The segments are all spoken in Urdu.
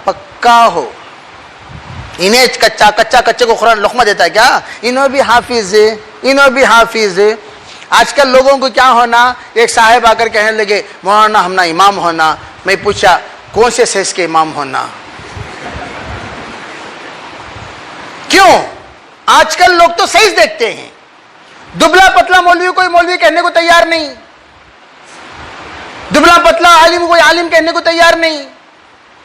پکا ہو. انہیں کچے کو قرآن لقمہ دیتا ہے کیا؟ انہوں بھی حافظ ہے، انہوں بھی حافظ ہے. آج کل لوگوں کو کیا ہونا، ایک صاحب آ کر کہنے لگے مولانا ہم نا امام ہونا. میں پوچھا کون سے سیز کے امام ہونا؟ کیوں؟ آج کل لوگ تو سیز دیکھتے ہیں. دبلا پتلا مولوی کوئی مولوی کہنے کو تیار نہیں، دبلا پتلا عالم کوئی عالم کہنے کو تیار نہیں.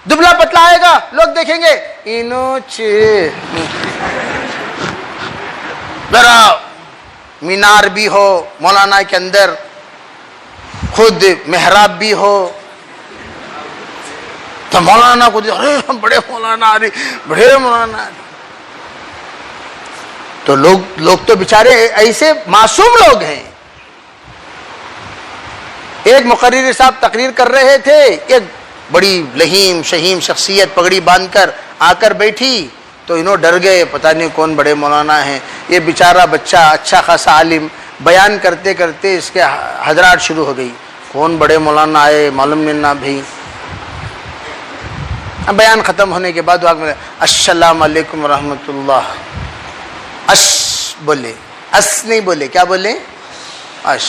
دبلا پتلا آئے گا لوگ دیکھیں گے ذرا مینار بھی ہو مولانا کے اندر، خود محراب بھی ہو، تو مولانا کو ارے بڑے مولانا بڑے مولانا. تو لوگ تو بیچارے ایسے معصوم لوگ ہیں. ایک مقرر صاحب تقریر کر رہے تھے، ایک بڑی لہیم شہیم شخصیت پگڑی باندھ کر آ کر بیٹھی تو انہوں ڈر گئے، پتہ نہیں کون بڑے مولانا ہیں. یہ بیچارہ بچہ اچھا خاصا عالم بیان کرتے کرتے اس کے حضرات شروع ہو گئی، کون بڑے مولانا آئے معلوم نہیں نا بھائی. اب بیان ختم ہونے کے بعد السلام علیکم ورحمۃ اللہ. اش بولے، اس نہیں بولے، کیا بولے؟ اش.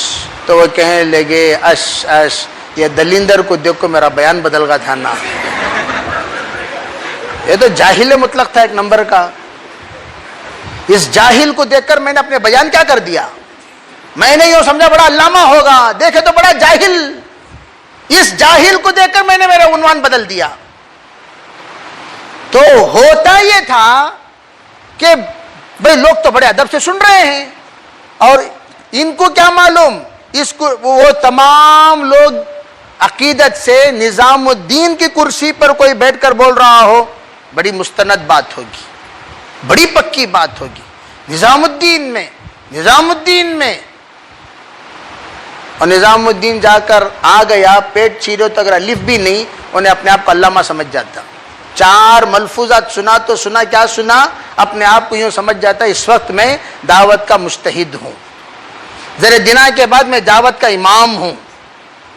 تو وہ کہنے لگے اش اش، یہ دلیندر کو دیکھ کو میرا بیان بدل گا تھا نا. یہ تو جاہل مطلق تھا ایک نمبر کا. اس جاہل کو دیکھ کر میں نے اپنے بیان کیا کر دیا، میں نے یوں سمجھا بڑا علامہ ہوگا، دیکھے تو بڑا جاہل. اس جاہل کو دیکھ کر میں نے میرا عنوان بدل دیا. تو ہوتا یہ تھا کہ بھئی لوگ تو بڑے ادب سے سن رہے ہیں، اور ان کو کیا معلوم، اس کو وہ تمام لوگ عقیدت سے نظام الدین کی کرسی پر کوئی بیٹھ کر بول رہا ہو، بڑی مستند بات ہوگی، بڑی پکی بات ہوگی. نظام الدین میں اور نظام الدین جا کر آ گیا، پیٹ چیرے تو اگر الف بھی نہیں انہیں اپنے آپ کو علامہ سمجھ جاتا. 4 ملفوظات سنا تو سنا، کیا سنا، اپنے آپ کو یوں سمجھ جاتا اس وقت میں دعوت کا مجتہد ہوں، ذرا دنہ کے بعد میں دعوت کا امام ہوں،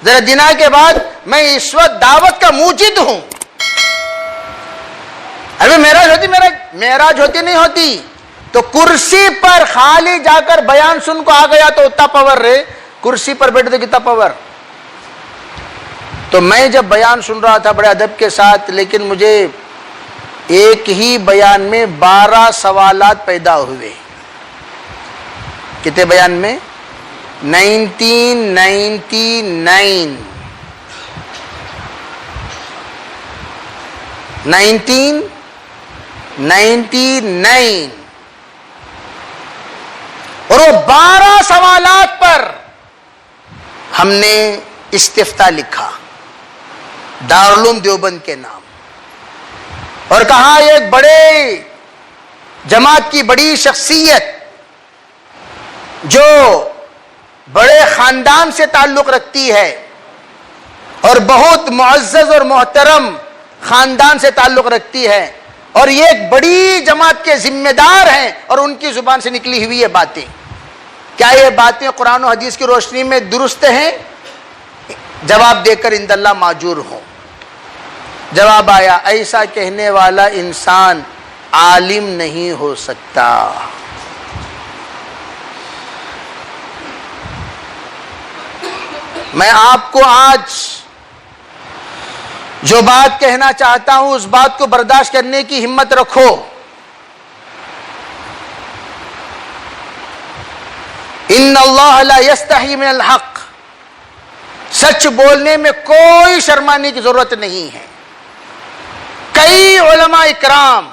ذرا دنہ کے بعد میں اس وقت دعوت کا موجد ہوں. ابھی معراج ہوتی نہیں ہوتی تو کرسی پر خالی جا کر بیان سن کو آ گیا تو اتنا پاور رہے، کرسی پر بیٹھے تو کتنا پاور. تو میں جب بیان سن رہا تھا بڑے ادب کے ساتھ، لیکن مجھے ایک ہی بیان میں 12 سوالات پیدا ہوئے. کتنے بیان میں؟ 1999 اور وہ 12 سوالات پر ہم نے استفتاء لکھا دارالعلوم دیوبند کے نام، اور کہا ایک بڑے جماعت کی بڑی شخصیت جو بڑے خاندان سے تعلق رکھتی ہے اور بہت معزز اور محترم خاندان سے تعلق رکھتی ہے، اور یہ ایک بڑی جماعت کے ذمہ دار ہیں، اور ان کی زبان سے نکلی ہوئی یہ باتیں، کیا یہ باتیں قرآن و حدیث کی روشنی میں درست ہیں؟ جواب دے کر اند اللہ ماجور ہوں. جواب آیا ایسا کہنے والا انسان عالم نہیں ہو سکتا. میں آپ کو آج جو بات کہنا چاہتا ہوں اس بات کو برداشت کرنے کی ہمت رکھو. ان اللہ لا یستحی من الحق، سچ بولنے میں کوئی شرمانے کی ضرورت نہیں ہے. کئی علماء اکرام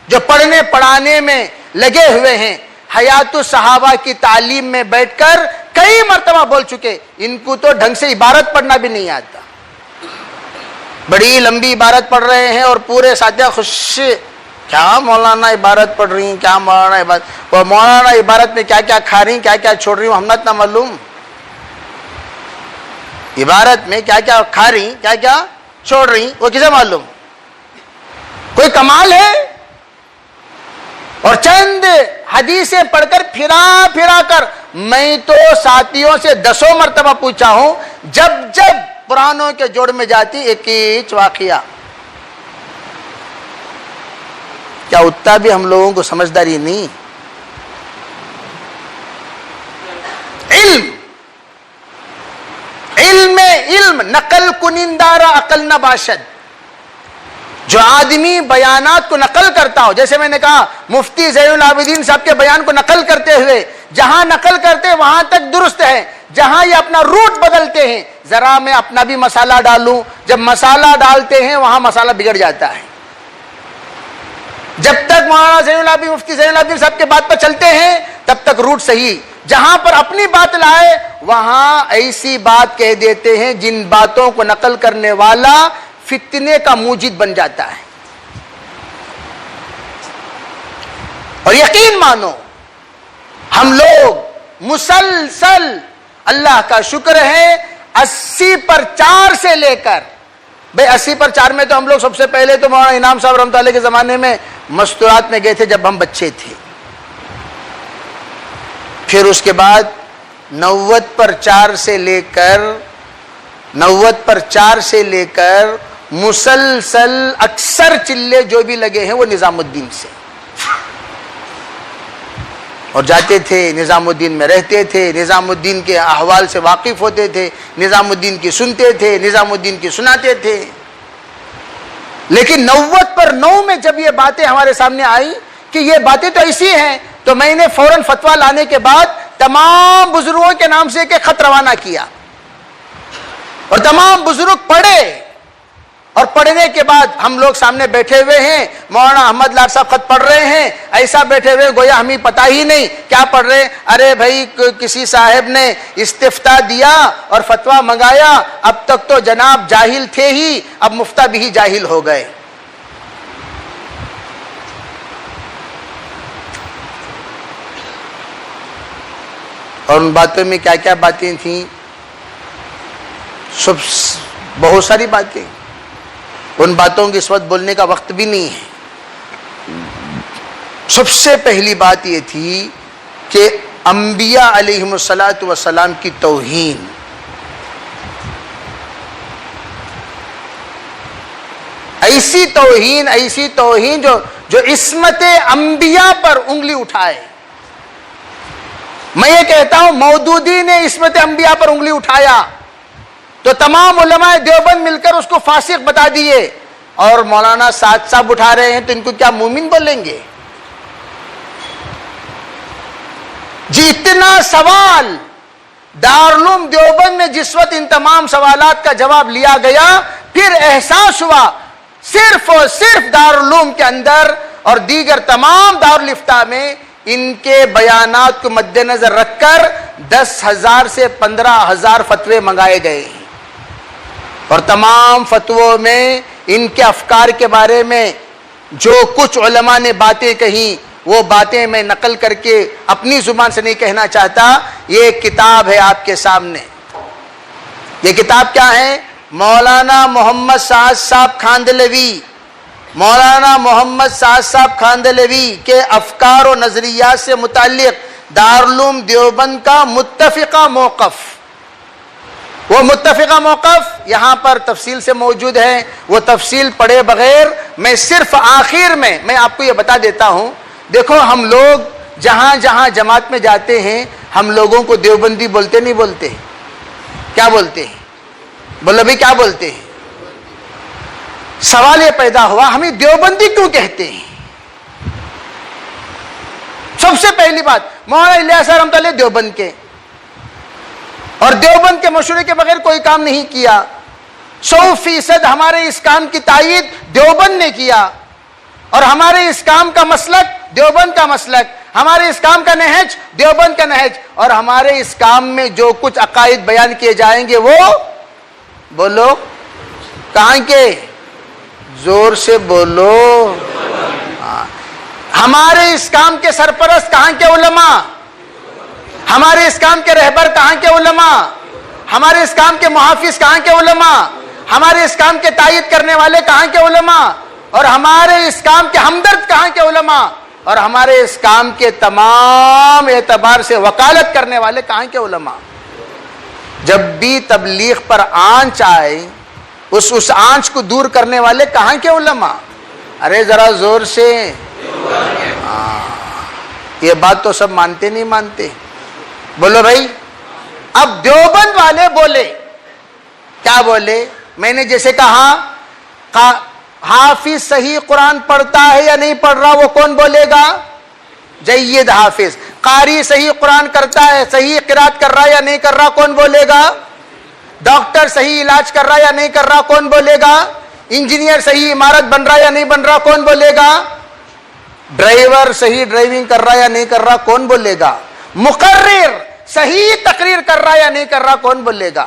جو پڑھنے پڑھانے میں لگے ہوئے ہیں، حیات الصحابہ کی تعلیم میں بیٹھ کر کئی مرتبہ بول چکے، ان کو تو ڈھنگ سے عبارت پڑھنا بھی نہیں آتا. بڑی لمبی عبارت پڑھ رہے ہیں اور پورے ساتھیہ خوش، کیا مولانا عبارت پڑھ رہی ہیں، کیا مولانا عبارت، وہ مولانا عبارت میں کیا کیا کھا رہی ہیں، کیا کیا چھوڑ رہی ہوں، ہم نہ معلوم. عبارت میں کیا کیا کھا رہی، کیا کیا چھوڑ رہی، وہ کسے معلوم؟ کوئی کمال ہے؟ اور چند حدیثیں پڑھ کر پھرا کر میں تو ساتھیوں سے 10 مرتبہ پوچھا ہوں، جب پرانوں کے جوڑ میں جاتی ایک ہی واقعہ، کیا اتنا بھی ہم لوگوں کو سمجھداری نہیں؟ علم نقل کنندارا عقل نہ باشد. جو آدمی بیانات کو نقل کرتا ہو، جیسے میں نے کہا مفتی زین العابدین صاحب کے بیان کو نقل کرتے ہوئے جہاں نقل کرتے وہاں تک درست ہے، جہاں یہ اپنا روٹ بدلتے ہیں ذرا میں اپنا بھی مسالہ ڈالوں، جب مسالہ ڈالتے ہیں وہاں مسالہ بگڑ جاتا ہے. جب تک مولانا زین العابدین مفتی زین العابدین صاحب کے بات پر چلتے ہیں تب تک روٹ صحیح، جہاں پر اپنی بات لائے وہاں ایسی بات کہہ دیتے ہیں جن باتوں کو نقل کرنے والا فتنے کا موجد بن جاتا ہے. اور یقین مانو ہم لوگ مسلسل اللہ کا شکر ہے 80/4 سے لے کر 80/4 میں تو ہم لوگ سب سے پہلے تو مولانا انعام صاحب رحمۃ اللہ کے زمانے میں مستورات میں گئے تھے جب ہم بچے تھے. پھر اس کے بعد 90/4 سے لے کر مسلسل اکثر چلے جو بھی لگے ہیں وہ نظام الدین سے، اور جاتے تھے نظام الدین میں رہتے تھے، نظام الدین کے احوال سے واقف ہوتے تھے، نظام الدین کی سنتے تھے، نظام الدین کی سناتے تھے. لیکن 90/9 میں جب یہ باتیں ہمارے سامنے آئی کہ یہ باتیں تو ایسی ہیں، تو میں نے فوراً فتویٰ لانے کے بعد تمام بزرگوں کے نام سے ایک خط روانہ کیا اور تمام بزرگ پڑھے، اور پڑھنے کے بعد ہم لوگ سامنے بیٹھے ہوئے ہیں، مولانا احمد لاڈ صاحب خط پڑھ رہے ہیں، ایسا بیٹھے ہوئے گویا ہمیں پتہ ہی نہیں کیا پڑھ رہے. ارے بھائی کسی صاحب نے استفتاء دیا اور فتویٰ منگایا، اب تک تو جناب جاہل تھے ہی، اب مفتیٰ بھی جاہل ہو گئے. اور ان باتوں میں کیا کیا باتیں تھیں، بہت ساری باتیں. ان باتوں کی اس وقت بولنے کا وقت بھی نہیں ہے. سب سے پہلی بات یہ تھی کہ انبیاء علیہم الصلاۃ والسلام کی توہین. ایسی توہین جو عصمت انبیاء پر انگلی اٹھائے. میں یہ کہتا ہوں مودودی نے عصمت انبیاء پر انگلی اٹھایا تو تمام علماء دیوبند مل کر اس کو فاسق بتا دیے، اور مولانا سعد صاحب اٹھا رہے ہیں تو ان کو کیا مومن بولیں گے؟ جی اتنا سوال دارالعلوم دیوبند میں جس وقت ان تمام سوالات کا جواب لیا گیا، پھر احساس ہوا صرف اور صرف دارالعلوم کے اندر اور دیگر تمام دارالفتاء میں ان کے بیانات کو مد نظر رکھ کر 10,000 سے 15,000 فتوے منگائے گئے، اور تمام فتووں میں ان کے افکار کے بارے میں جو کچھ علماء نے باتیں کہیں وہ باتیں میں نقل کر کے اپنی زبان سے نہیں کہنا چاہتا. یہ ایک کتاب ہے آپ کے سامنے. یہ کتاب کیا ہے؟ مولانا محمد سعد صاحب کھاندلوی، مولانا محمد سعد صاحب کھاندلوی کے افکار و نظریات سے متعلق دارالعلوم دیوبند کا متفقہ موقف. وہ متفقہ موقف یہاں پر تفصیل سے موجود ہے، وہ تفصیل پڑھے بغیر میں صرف آخر میں آپ کو یہ بتا دیتا ہوں. دیکھو ہم لوگ جہاں جہاں جماعت میں جاتے ہیں ہم لوگوں کو دیوبندی بولتے نہیں بولتے؟ کیا بولتے ہیں؟ بولو بھائی کیا بولتے ہیں؟ سوال یہ پیدا ہوا ہمیں دیوبندی کیوں کہتے ہیں؟ سب سے پہلی بات مولانا الیاس رحمۃ اللہ دیوبند کے، اور دیوبند کے مشورے کے بغیر کوئی کام نہیں کیا. 100% ہمارے اس کام کی تائید دیوبند نے کیا، اور ہمارے اس کام کا مسلک دیوبند کا مسلک، ہمارے اس کام کا نہج دیوبند کا نہج، اور ہمارے اس کام میں جو کچھ عقائد بیان کیے جائیں گے وہ بولو کہاں کے؟ زور سے بولو. ہمارے اس کام کے سرپرست کہاں کے علماء؟ ہمارے اس کام کے رہبر کہاں کے علماء؟ ہمارے اس کام کے محافظ کہاں کے علماء؟ ہمارے اس کام کے تائید کرنے والے کہاں کے علماء؟ اور ہمارے اس کام کے ہمدرد کہاں کے علماء؟ اور ہمارے اس کام کے تمام اعتبار سے وکالت کرنے والے کہاں کے علماء؟ جب بھی تبلیغ پر آنچ آئے اس آنچ کو دور کرنے والے کہاں کے علماء؟ ارے ذرا زور سے. یہ بات تو سب مانتے نہیں مانتے؟ بولو بھائی. اب دیوبند والے بولے, کیا بولے؟ میں نے جیسے کہا حافظ صحیح قرآن پڑھتا ہے یا نہیں پڑھ رہا, وہ کون بولے گا؟ جید حافظ. قاری صحیح قرآن کرتا ہے, صحیح قرات کر رہا یا نہیں کر رہا, کون بولے گا؟ ڈاکٹر صحیح علاج کر رہا یا نہیں کر رہا, کون بولے گا؟ انجینئر صحیح عمارت بن رہا یا نہیں بن رہا, کون بولے گا؟ ڈرائیور صحیح ڈرائیونگ کر رہا یا نہیں کر رہا, کون بولے گا؟ مقرر صحیح تقریر کر رہا یا نہیں کر رہا, کون بولے گا؟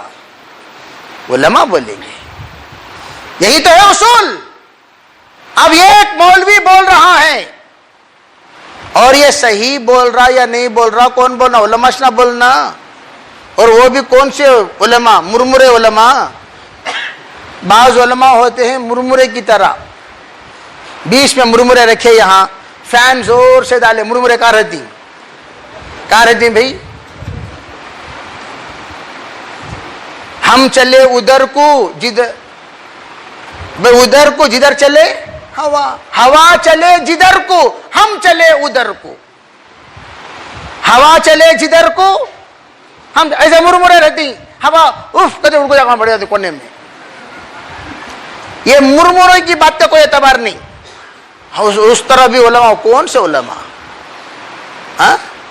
علماء بولیں گے. یہی تو ہے اصول. اب یہ ایک مولوی بول رہا ہے اور یہ صحیح بول رہا یا نہیں بول رہا, کون بولنا؟ علماء شنا بولنا. اور وہ بھی کون سے علماء؟ مرمرے علماء. بعض علماء ہوتے ہیں مرمرے کی طرح, بیچ میں مرمرے رکھے, یہاں فین زور سے ڈالے, مرمرے کہاں رہتی بھائی؟ ہم چلے ادھر کو جدھر چلے ہوا چلے جدھر کو, ہم چلے ادھر کو. ہوا چلے جدھر کو ہم, ایسے مرمرے رہتی. ہوا اف کدے اڑ کو جانا پڑ جاتی کونے میں. یہ مرمرے کی بات کا کوئی اعتبار نہیں. اس طرح بھی علماء, کون سے علماء؟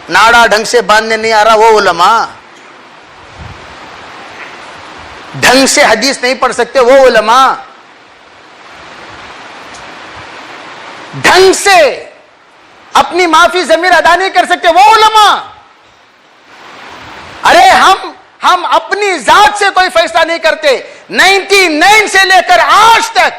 ناڑا ڈھنگ سے باندھنے نہیں آ رہا وہ علماء, ڈھنگ سے حدیث نہیں پڑھ سکتے وہ علماء, ڈھنگ سے اپنی معافی ضمیر ادا نہیں کر سکتے وہ علماء. ارے ہم اپنی ذات سے کوئی فیصلہ نہیں کرتے. 99 سے لے کر آج تک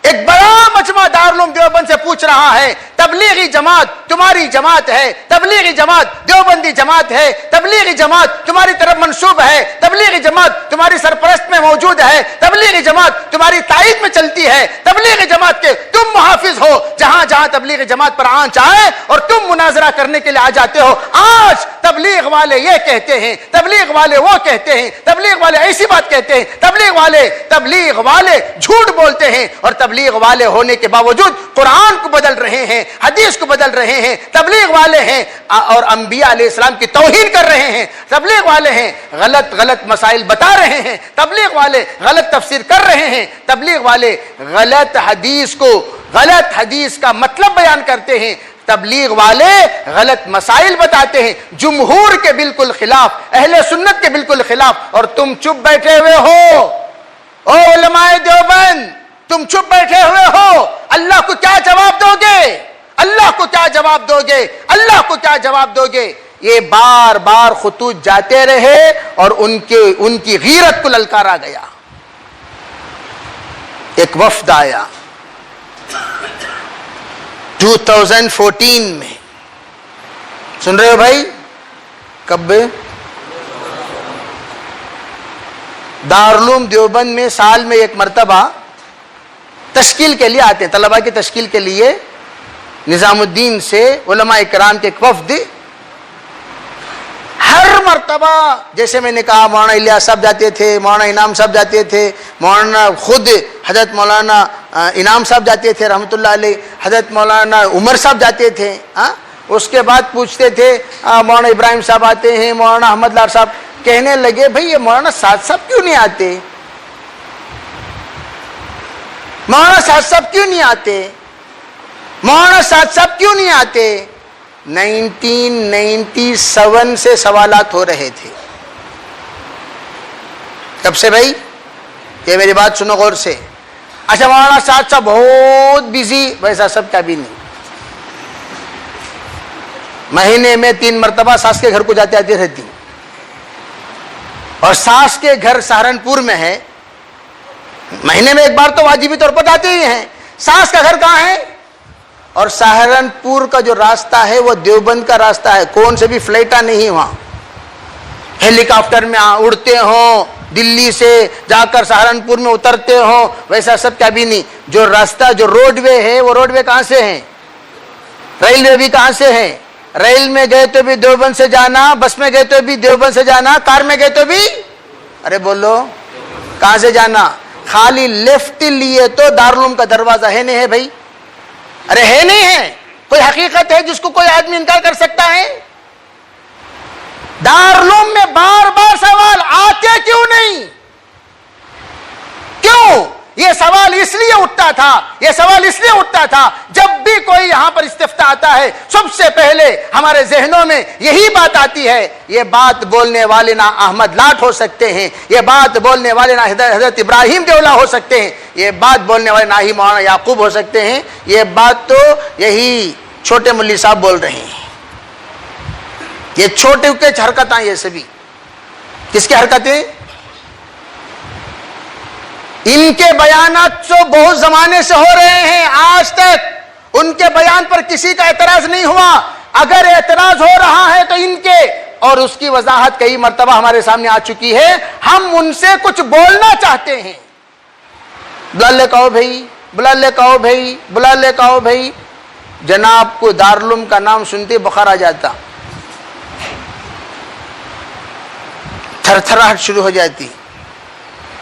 ایک بڑا مجمع دارالعلوم دیوبند سے پوچھ رہا ہے, تبلیغی جماعت تمہاری جماعت ہے, تبلیغی جماعت دیوبندی جماعت ہے, تبلیغی جماعت تمہاری طرف منسوب ہے, تبلیغی جماعت تمہاری سرپرست میں موجود ہے, تبلیغی جماعت تمہاری تائید میں چلتی ہے, تبلیغی جماعت کے تم محافظ ہو. جہاں جہاں تبلیغی جماعت پر آنچ آئے اور تم مناظرہ کرنے کے لیے آ جاتے ہو. آج تبلیغ والے یہ کہتے ہیں, تبلیغ والے وہ کہتے ہیں, تبلیغ والے ایسی بات کہتے ہیں, تبلیغ والے جھوٹ بولتے ہیں, اور تبلیغ والے ہونے کے باوجود قرآن کو بدل رہے ہیں, حدیث کو بدل رہے ہیں. تبلیغ والے ہیں اور انبیاء علیہ السلام کی توہین کر رہے ہیں. تبلیغ والے ہیں غلط مسائل بتا رہے ہیں. تبلیغ والے غلط تفسیر کر رہے ہیں. تبلیغ والے غلط حدیث کا مطلب بیان کرتے ہیں. تبلیغ والے غلط مسائل بتاتے ہیں, جمہور کے بالکل خلاف, اہل سنت کے بالکل خلاف, اور تم چپ بیٹھے ہوئے ہو. او علماء دیوبند, تم چپ بیٹھے ہوئے ہو. اللہ کو کیا جواب دو گے؟ اللہ کو کیا جواب دو گے؟ اللہ کو کیا جواب دو گے؟ یہ بار بار خطوط جاتے رہے اور ان کی غیرت کو للکارا گیا. ایک وفد آیا 2014 میں, سن رہے ہو بھائی؟ کب؟ دارالعلوم دیوبند میں سال میں ایک مرتبہ تشکیل کے لیے آتے ہیں, طلباء کی تشکیل کے لیے. نظام الدین سے علماء کرام کے ایک وفد ہر مرتبہ, جیسے میں نے کہا, مولانا الیاس صاحب جاتے تھے, مولانا انعام صاحب جاتے تھے, مولانا خود حضرت مولانا انعام صاحب جاتے تھے رحمۃ اللہ علیہ, حضرت مولانا عمر صاحب جاتے تھے. اس کے بعد پوچھتے تھے مولانا ابراہیم صاحب آتے ہیں, مولانا احمد لار صاحب. کہنے لگے بھئی یہ مولانا سعد صاحب کیوں نہیں آتے؟ مولانا سعد صاحب کیوں نہیں آتے؟ مولانا سعد صاحب کیوں نہیں آتے؟ 1997 سے سوالات ہو رہے تھے. کب سے بھائی؟ یہ میری بات سنو غور سے. اچھا مولانا سعد صاحب بہت بزی, ویسا سب کا بھی نہیں. مہینے میں 3 مرتبہ ساس کے گھر کو جاتے آتی رہتی, اور ساس کے گھر سہارنپور میں ہے. مہینے میں ایک بار تو واجبی طور پر جاتے ہی ہیں. ساس کا گھر کہاں ہے؟ اور سہارنپور کا جو راستہ ہے وہ دیوبند کا راستہ ہے. کون سے بھی فلائٹاں نہیں وہاں, ہیلی کاپٹر میں اڑتے ہوں, دلی سے جا کر سہارنپور میں اترتے ہوں, ویسا سب کیا بھی نہیں. جو راستہ, جو روڈ وے ہے, وہ روڈ وے کہاں سے ہیں؟ ریلوے بھی کہاں سے ہیں؟ ریل میں گئے تو بھی دیوبند سے جانا, بس میں گئے تو بھی دیوبند سے جانا, کار میں گئے تو بھی, ارے بولو کہاں سے جانا؟ خالی لیفٹ لیے تو دارالعلوم کا دروازہ ہے نہیں ہے بھائی؟ ارے ہے نہیں ہے. کوئی حقیقت ہے جس کو کوئی آدمی انکار کر سکتا ہے؟ دارالعلوم میں بار بار سوال آتے کیوں نہیں؟ کیوں؟ یہ سوال اس لیے اٹھتا تھا جب بھی کوئی یہاں پر استفتاء آتا ہے سب سے پہلے ہمارے ذہنوں میں یہی بات آتی ہے، یہ بات بولنے والے نہ احمد لاٹ ہو سکتے ہیں، یہ بات بولنے والے نہ حضرت ابراہیم کے اولا ہو سکتے ہیں، یہ بات بولنے والے نہ ہی مولانا یعقوب ہو سکتے ہیں، یہ بات تو یہی چھوٹے ملی صاحب بول رہے ہیں۔ یہ چھوٹے کے حرکتیں، یہ سبھی کس کی حرکتیں؟ ان کے بیانات تو بہت زمانے سے ہو رہے ہیں، آج تک ان کے بیان پر کسی کا اعتراض نہیں ہوا۔ اگر اعتراض ہو رہا ہے تو ان کے، اور اس کی وضاحت کئی مرتبہ ہمارے سامنے آ چکی ہے، ہم ان سے کچھ بولنا چاہتے ہیں۔ بلا لے کہو بھائی، بلا لے کہو بھائی، بلا لے کہو بھائی، جناب کو دارالعلوم کا نام سنتے بخار آ جاتا، تھر تھراہٹ شروع ہو جاتی،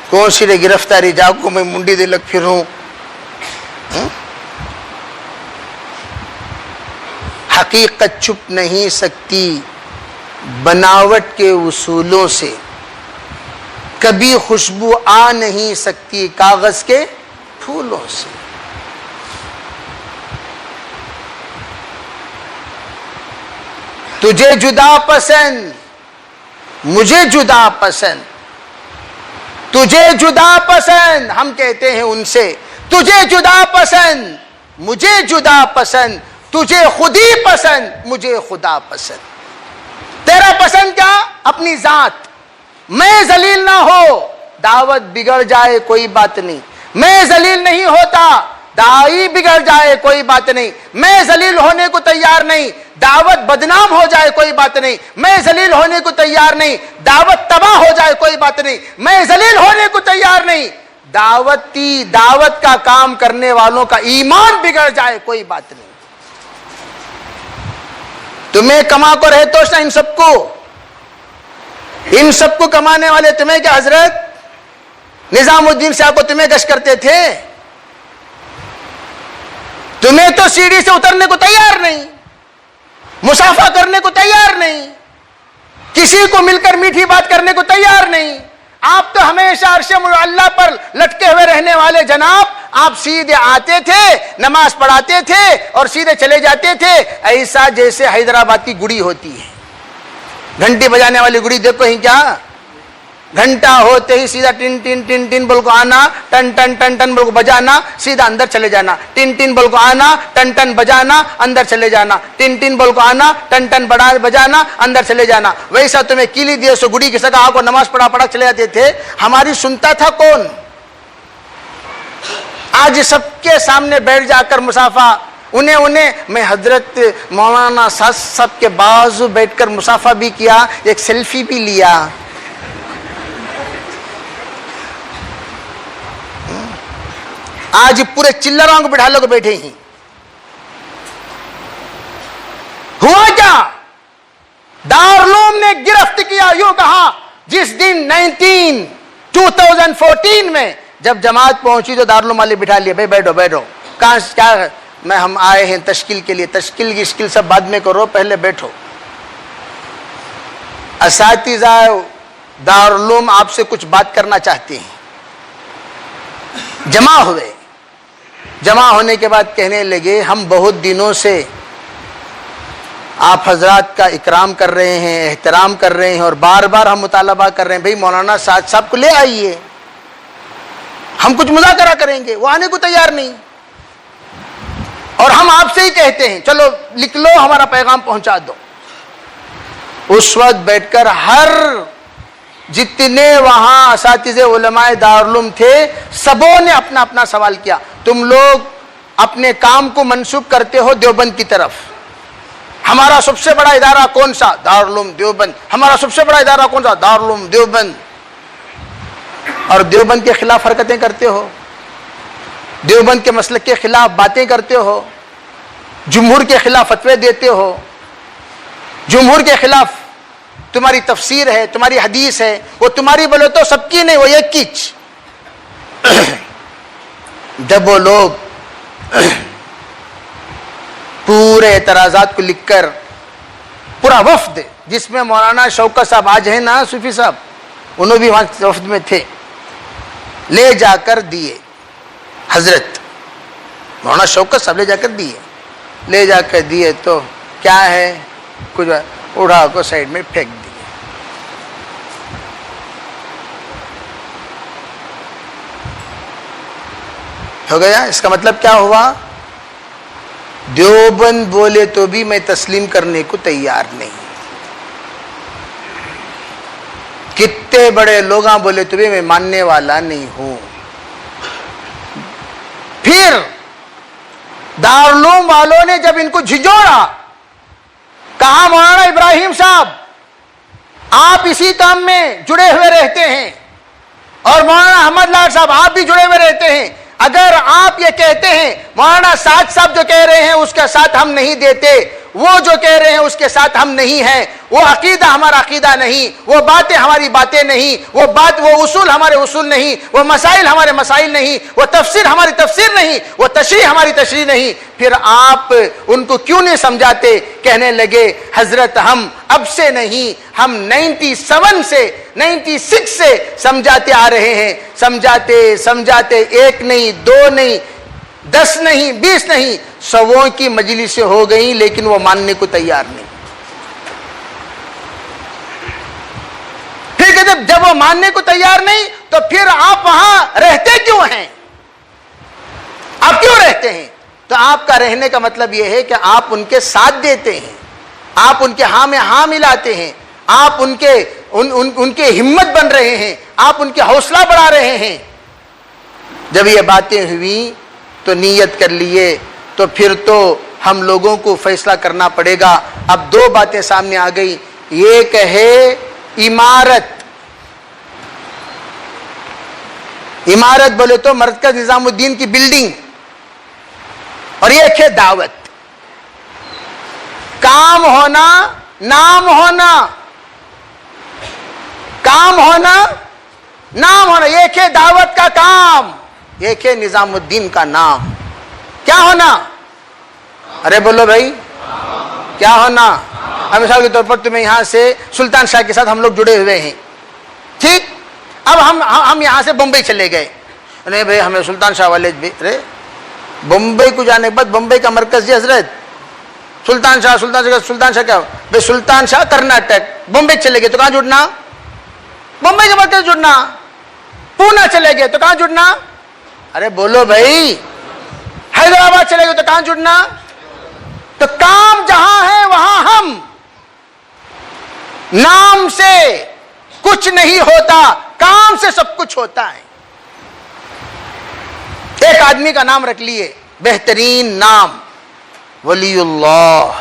کون سی گرفتاری جاؤ کو میں منڈی دے لگ پھروں۔ حقیقت چھپ نہیں سکتی بناوٹ کے اصولوں سے، کبھی خوشبو آ نہیں سکتی کاغذ کے پھولوں سے۔ تجھے جدا پسند، مجھے جدا پسند، تجھے جدا پسند، ہم کہتے ہیں ان سے تجھے جدا پسند، مجھے جدا پسند، تجھے خود ہی پسند، مجھے خدا پسند۔ تیرا پسند کیا؟ اپنی ذات، میں ذلیل نہ ہو، دعوت بگڑ جائے کوئی بات نہیں، میں ذلیل نہیں ہوتا، داعی بگڑ جائے کوئی بات نہیں، میں ذلیل ہونے کو تیار نہیں، دعوت بدنام ہو جائے کوئی بات نہیں، میں ذلیل ہونے کو تیار نہیں، دعوت تباہ ہو جائے کوئی بات نہیں، میں ذلیل ہونے کو تیار نہیں، دعوت کا کام کرنے والوں کا ایمان بگڑ جائے کوئی بات نہیں۔ تمہیں کما کو رہے تو ان سب کو کمانے والے تمہیں کیا حضرت نظام الدین صاحب کو تمہیں گش کرتے تھے؟ تمہیں تو سیڑھی سے اترنے کو تیار نہیں، مصافحہ کرنے کو تیار نہیں، کسی کو مل کر میٹھی بات کرنے کو تیار نہیں۔ آپ تو ہمیشہ عرش معلی پر لٹکے ہوئے رہنے والے جناب، آپ سیدھے آتے تھے، نماز پڑھاتے تھے اور سیدھے چلے جاتے تھے، ایسا جیسے حیدرآباد کی گڑی ہوتی ہے، گھنٹی بجانے والی گڑی دیکھو ہی کیا، گھنٹہ ہوتے ہی سیدھا ٹن ٹن ٹن ٹن بول کو آنا، ٹن ٹن ٹن ٹن بول کو بجانا، سیدھا اندر چلے جانا، ٹن ٹن بول کو آنا، ٹن ٹن بجانا، اندر چلے جانا، ٹن ٹن بول کو آنا، ٹن ٹن بجانا، اندر چلے جانا۔ ویسا تمہیں کیلی دیے سو گڑی کی سگا کو نماز پڑھا چلے جاتے تھے، ہماری سنتا تھا کون؟ آج سب کے سامنے بیٹھ جا کر مصافحہ، انہیں میں حضرت مولانا صاحب کے بازو بیٹھ کر مصافحہ بھی کیا، ایک سیلفی بھی لیا۔ آج پورے چلروں کو بٹھا لو کے بیٹھے ہی۔ ہوا کیا؟ دارالعلوم نے گرفت کیا، یوں کہا جس دن 2014 میں جب جماعت پہنچی تو دارالعلوم والے بٹھا لیے، بھائی بیٹھو بیٹھو، کیا میں ہم آئے ہیں تشکیل کے لیے، تشکیل کی اسکیل سب بعد میں کرو، پہلے بیٹھو۔ اساتذہ دارالعلوم آپ سے کچھ بات کرنا چاہتے ہیں۔ جمع ہونے کے بعد کہنے لگے ہم بہت دنوں سے آپ حضرات کا اکرام کر رہے ہیں، احترام کر رہے ہیں، اور بار بار ہم مطالبہ کر رہے ہیں بھئی مولانا سعد صاحب کو لے آئیے، ہم کچھ مذاکرہ کریں گے، وہ آنے کو تیار نہیں، اور ہم آپ سے ہی کہتے ہیں چلو لکھ لو، ہمارا پیغام پہنچا دو۔ اس وقت بیٹھ کر ہر جتنے وہاں اساتذہ علماء دارالعلوم تھے سبوں نے اپنا اپنا سوال کیا، تم لوگ اپنے کام کو منسوب کرتے ہو دیوبند کی طرف، ہمارا سب سے بڑا ادارہ کون سا؟ دارالعلوم دیوبند۔ ہمارا سب سے بڑا ادارہ کون سا؟ دارالعلوم دیوبند۔ اور دیوبند کے خلاف حرکتیں کرتے ہو، دیوبند کے مسلک کے خلاف باتیں کرتے ہو، جمہور کے خلاف فتوے دیتے ہو، جمہور کے خلاف تمہاری تفسیر ہے، تمہاری حدیث ہے، وہ تمہاری بولے تو سب کی نہیں، وہ ایک کیچ۔ جب وہ لوگ پورے پورے اعتراضات کو لکھ کر پورا وفد جس میں مولانا شوکت صاحب آج ہیں نا صوفی صاحب، انہوں بھی وہاں وفد میں تھے، لے جا کر دیے. حضرت مولانا شوکت صاحب لے جا کر دیے تو کیا ہے، کچھ اڑا کو سائڈ میں پھینک دیے. ہو گیا. اس کا مطلب کیا ہوا؟ دیوبند بولے تو بھی میں تسلیم کرنے کو تیار نہیں، کتنے بڑے لوگ بولے تو بھی میں ماننے والا نہیں ہوں. پھر دارالعلوم والوں نے جب ان کو جھجوڑا، کہا مولانا ابراہیم صاحب آپ اسی کام میں جڑے ہوئے رہتے ہیں، اور مولانا احمد لاٹ صاحب آپ بھی جڑے ہوئے رہتے ہیں، اگر آپ یہ کہتے ہیں مولانا سعد صاحب جو کہہ رہے ہیں اس کے ساتھ ہم نہیں دیتے، وہ جو کہہ رہے ہیں اس کے ساتھ ہم نہیں ہیں، وہ عقیدہ ہمارا عقیدہ نہیں، وہ باتیں ہماری باتیں نہیں، وہ اصول ہمارے اصول نہیں، وہ مسائل ہمارے مسائل نہیں، وہ تفسیر ہماری تفسیر نہیں، وہ تشریح ہماری تشریح نہیں، پھر آپ ان کو کیوں نہیں سمجھاتے؟ کہنے لگے حضرت ہم اب سے نہیں، ہم 96 سے سمجھاتے آ رہے ہیں، سمجھاتے ایک نہیں، 2 نہیں، 10 نہیں، 20 نہیں، 100 کی مجلسیں ہو گئیں، لیکن وہ ماننے کو تیار نہیں. پھر کہ جب وہ ماننے کو تیار نہیں تو پھر آپ وہاں رہتے کیوں ہیں؟ آپ کیوں رہتے ہیں؟ تو آپ کا رہنے کا مطلب یہ ہے کہ آپ ان کے ساتھ دیتے ہیں، آپ ان کے ہاں میں ہاں ملاتے ہیں، آپ ان کے ہمت بن رہے ہیں، آپ ان کے حوصلہ بڑھا رہے ہیں. جب یہ باتیں ہوئی تو نیت کر لیے، تو پھر تو ہم لوگوں کو فیصلہ کرنا پڑے گا. اب 2 باتیں سامنے آ گئی، ایک ہے عمارت بولے تو مرکز نظام الدین کی بلڈنگ، اور ایک ہے دعوت. کام ہونا، نام ہونا، کام ہونا، نام ہونا. ایک ہے دعوت کا کام، ایک ہے نظام الدین کا نام. کیا ہونا؟ ارے بولو بھائی، کیا ہونا؟ اب مثال کے طور پر تمہیں یہاں سے سلطان شاہ کے ساتھ ہم لوگ جڑے ہوئے ہیں، ٹھیک؟ اب ہم یہاں سے بمبئی چلے گئے. نہیں بھائی ہمیں سلطان شاہ والے بھی، ارے بمبئی کو جانے کے بعد بمبئی کا مرکز جی حضرت سلطان شاہ کیا بھائی؟ سلطان شاہ کرناٹک. بمبئی چلے گئے تو کہاں جڑنا؟ بمبئی کے مرکز جڑنا. پونا چلے گئے تو کہاں جڑنا؟ ارے بولو بھائی. حیدرآباد چلے گئے تو کہاں جڑنا؟ تو کام جہاں ہے وہاں ہم. نام سے کچھ نہیں ہوتا، کام سے سب کچھ ہوتا ہے. ایک آدمی کا نام رکھ لیے، بہترین نام ولی اللہ.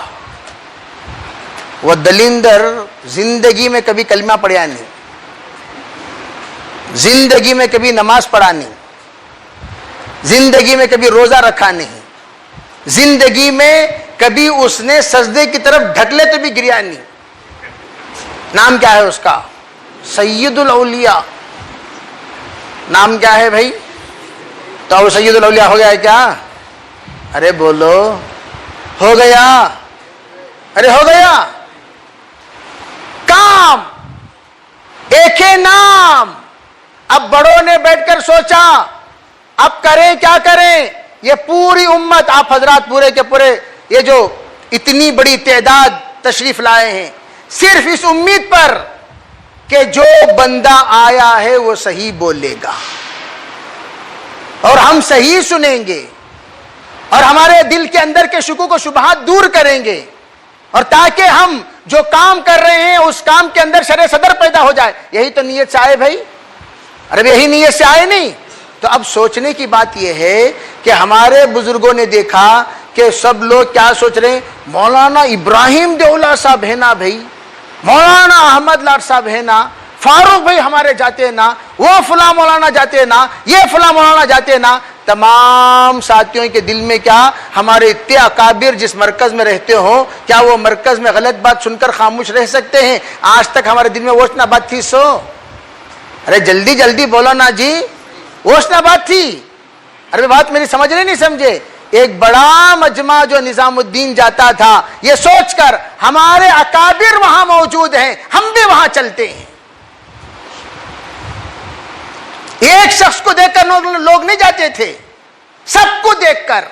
وہ دلندر زندگی میں کبھی کلمہ پڑھا نہیں، زندگی میں کبھی نماز پڑھا نہیں، زندگی میں کبھی روزہ رکھا نہیں، زندگی میں کبھی اس نے سجدے کی طرف ڈھکلے تو بھی گریا نہیں. نام کیا ہے اس کا؟ سید الاولیاء. نام کیا ہے بھائی؟ تو وہ سید الاولیاء ہو گیا ہے کیا؟ ارے بولو، ہو گیا؟ ارے ہو گیا. کام ایک ہے نام. اب بڑوں نے بیٹھ کر سوچا اب کریں کیا کریں. یہ پوری امت، آپ حضرات پورے کے پورے یہ جو اتنی بڑی تعداد تشریف لائے ہیں، صرف اس امید پر کہ جو بندہ آیا ہے وہ صحیح بولے گا اور ہم صحیح سنیں گے اور ہمارے دل کے اندر کے شکوک و شبہات دور کریں گے، اور تاکہ ہم جو کام کر رہے ہیں اس کام کے اندر شرع صدر پیدا ہو جائے. یہی تو نیت سے آئے بھائی. ارے یہی نیت سے آئے نہیں. تو اب سوچنے کی بات یہ ہے کہ ہمارے بزرگوں نے دیکھا کہ سب لوگ کیا سوچ رہے ہیں. مولانا ابراہیم دیولہ صاحب ہے نا بھائی، مولانا احمد لاٹ صاحب ہے نا، فاروق بھائی ہمارے جاتے ہیں نا، وہ فلاں مولانا جاتے ہیں نا، یہ فلاں مولانا جاتے ہیں نا. تمام ساتھیوں کے دل میں کیا ہمارے اتنے اکابر جس مرکز میں رہتے ہوں، کیا وہ مرکز میں غلط بات سن کر خاموش رہ سکتے ہیں؟ آج تک ہمارے دل میں ووشنا بات تھی. ارے جلدی بولو نا جی، ووشنا بات تھی. ارے بات میری سمجھ رہے نہیں سمجھے؟ ایک بڑا مجمع جو نظام الدین جاتا تھا یہ سوچ کر ہمارے اکابر وہاں موجود ہیں، ہم بھی وہاں چلتے ہیں. ایک شخص کو دیکھ کر لوگ نہیں جاتے تھے، سب کو دیکھ کر،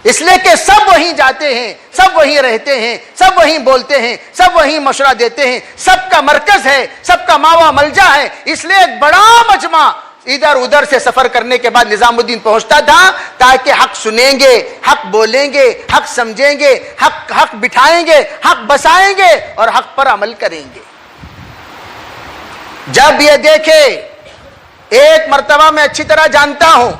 اس لیے کہ سب وہیں جاتے ہیں، سب وہیں رہتے ہیں، سب وہیں بولتے ہیں، سب وہیں مشورہ دیتے ہیں، سب کا مرکز ہے، سب کا ماوا ملجا ہے. اس لیے ایک بڑا مجمع ادھر ادھر سے سفر کرنے کے بعد نظام الدین پہنچتا تھا تاکہ حق سنیں گے، حق بولیں گے، حق سمجھیں گے، حق بٹھائیں گے، حق بسائیں گے اور حق پر عمل کریں گے. جب یہ دیکھے، ایک مرتبہ میں اچھی طرح جانتا ہوں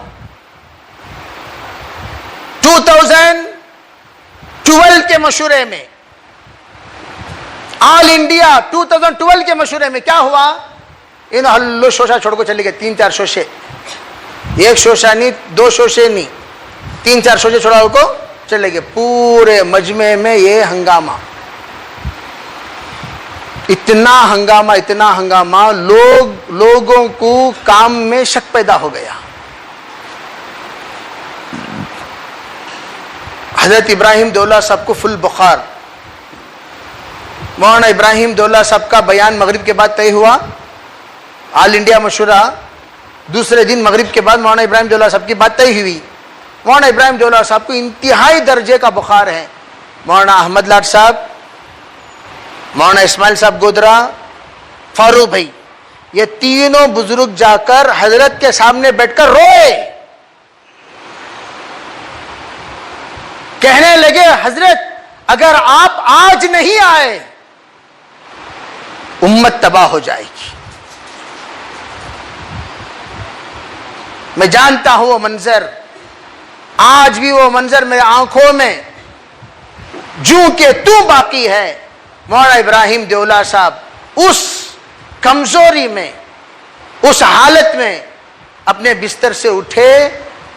2012 کے مشورے میں، آل انڈیا 2012 کے مشورے میں کیا ہوا؟ ان ہلو شوشہ چھوڑ کو چلے گئے، 3-4 شوشے، ایک شوشہ نہیں، 2 شوشے نہیں، 3-4 شوشے چھوڑا کو چلے گئے. پورے مجمع میں یہ ہنگامہ، اتنا ہنگامہ، لوگوں کو کام میں شک پیدا ہو گیا. حضرت ابراہیم دولہ صاحب کو فل بخار. مولانا ابراہیم دولہ صاحب کا بیان مغرب کے بعد طے ہوا، آل انڈیا مشورہ، دوسرے دن مغرب کے بعد مولانا ابراہیم دولہ صاحب کی بات طے ہوئی. مولانا ابراہیم دولہ صاحب کو انتہائی درجے کا بخار ہے. مولانا احمد لاٹ صاحب، مولانا اسماعیل صاحب گودرا، فاروق بھائی، یہ تینوں بزرگ جا کر حضرت کے سامنے بیٹھ کر روئے، کہنے لگے حضرت اگر آپ آج نہیں آئے امت تباہ ہو جائے گی. میں جانتا ہوں وہ منظر، آج بھی وہ منظر میرے آنکھوں میں جوں کہ تو باقی ہے. مولانا ابراہیم دولہ صاحب اس کمزوری میں، اس حالت میں اپنے بستر سے اٹھے،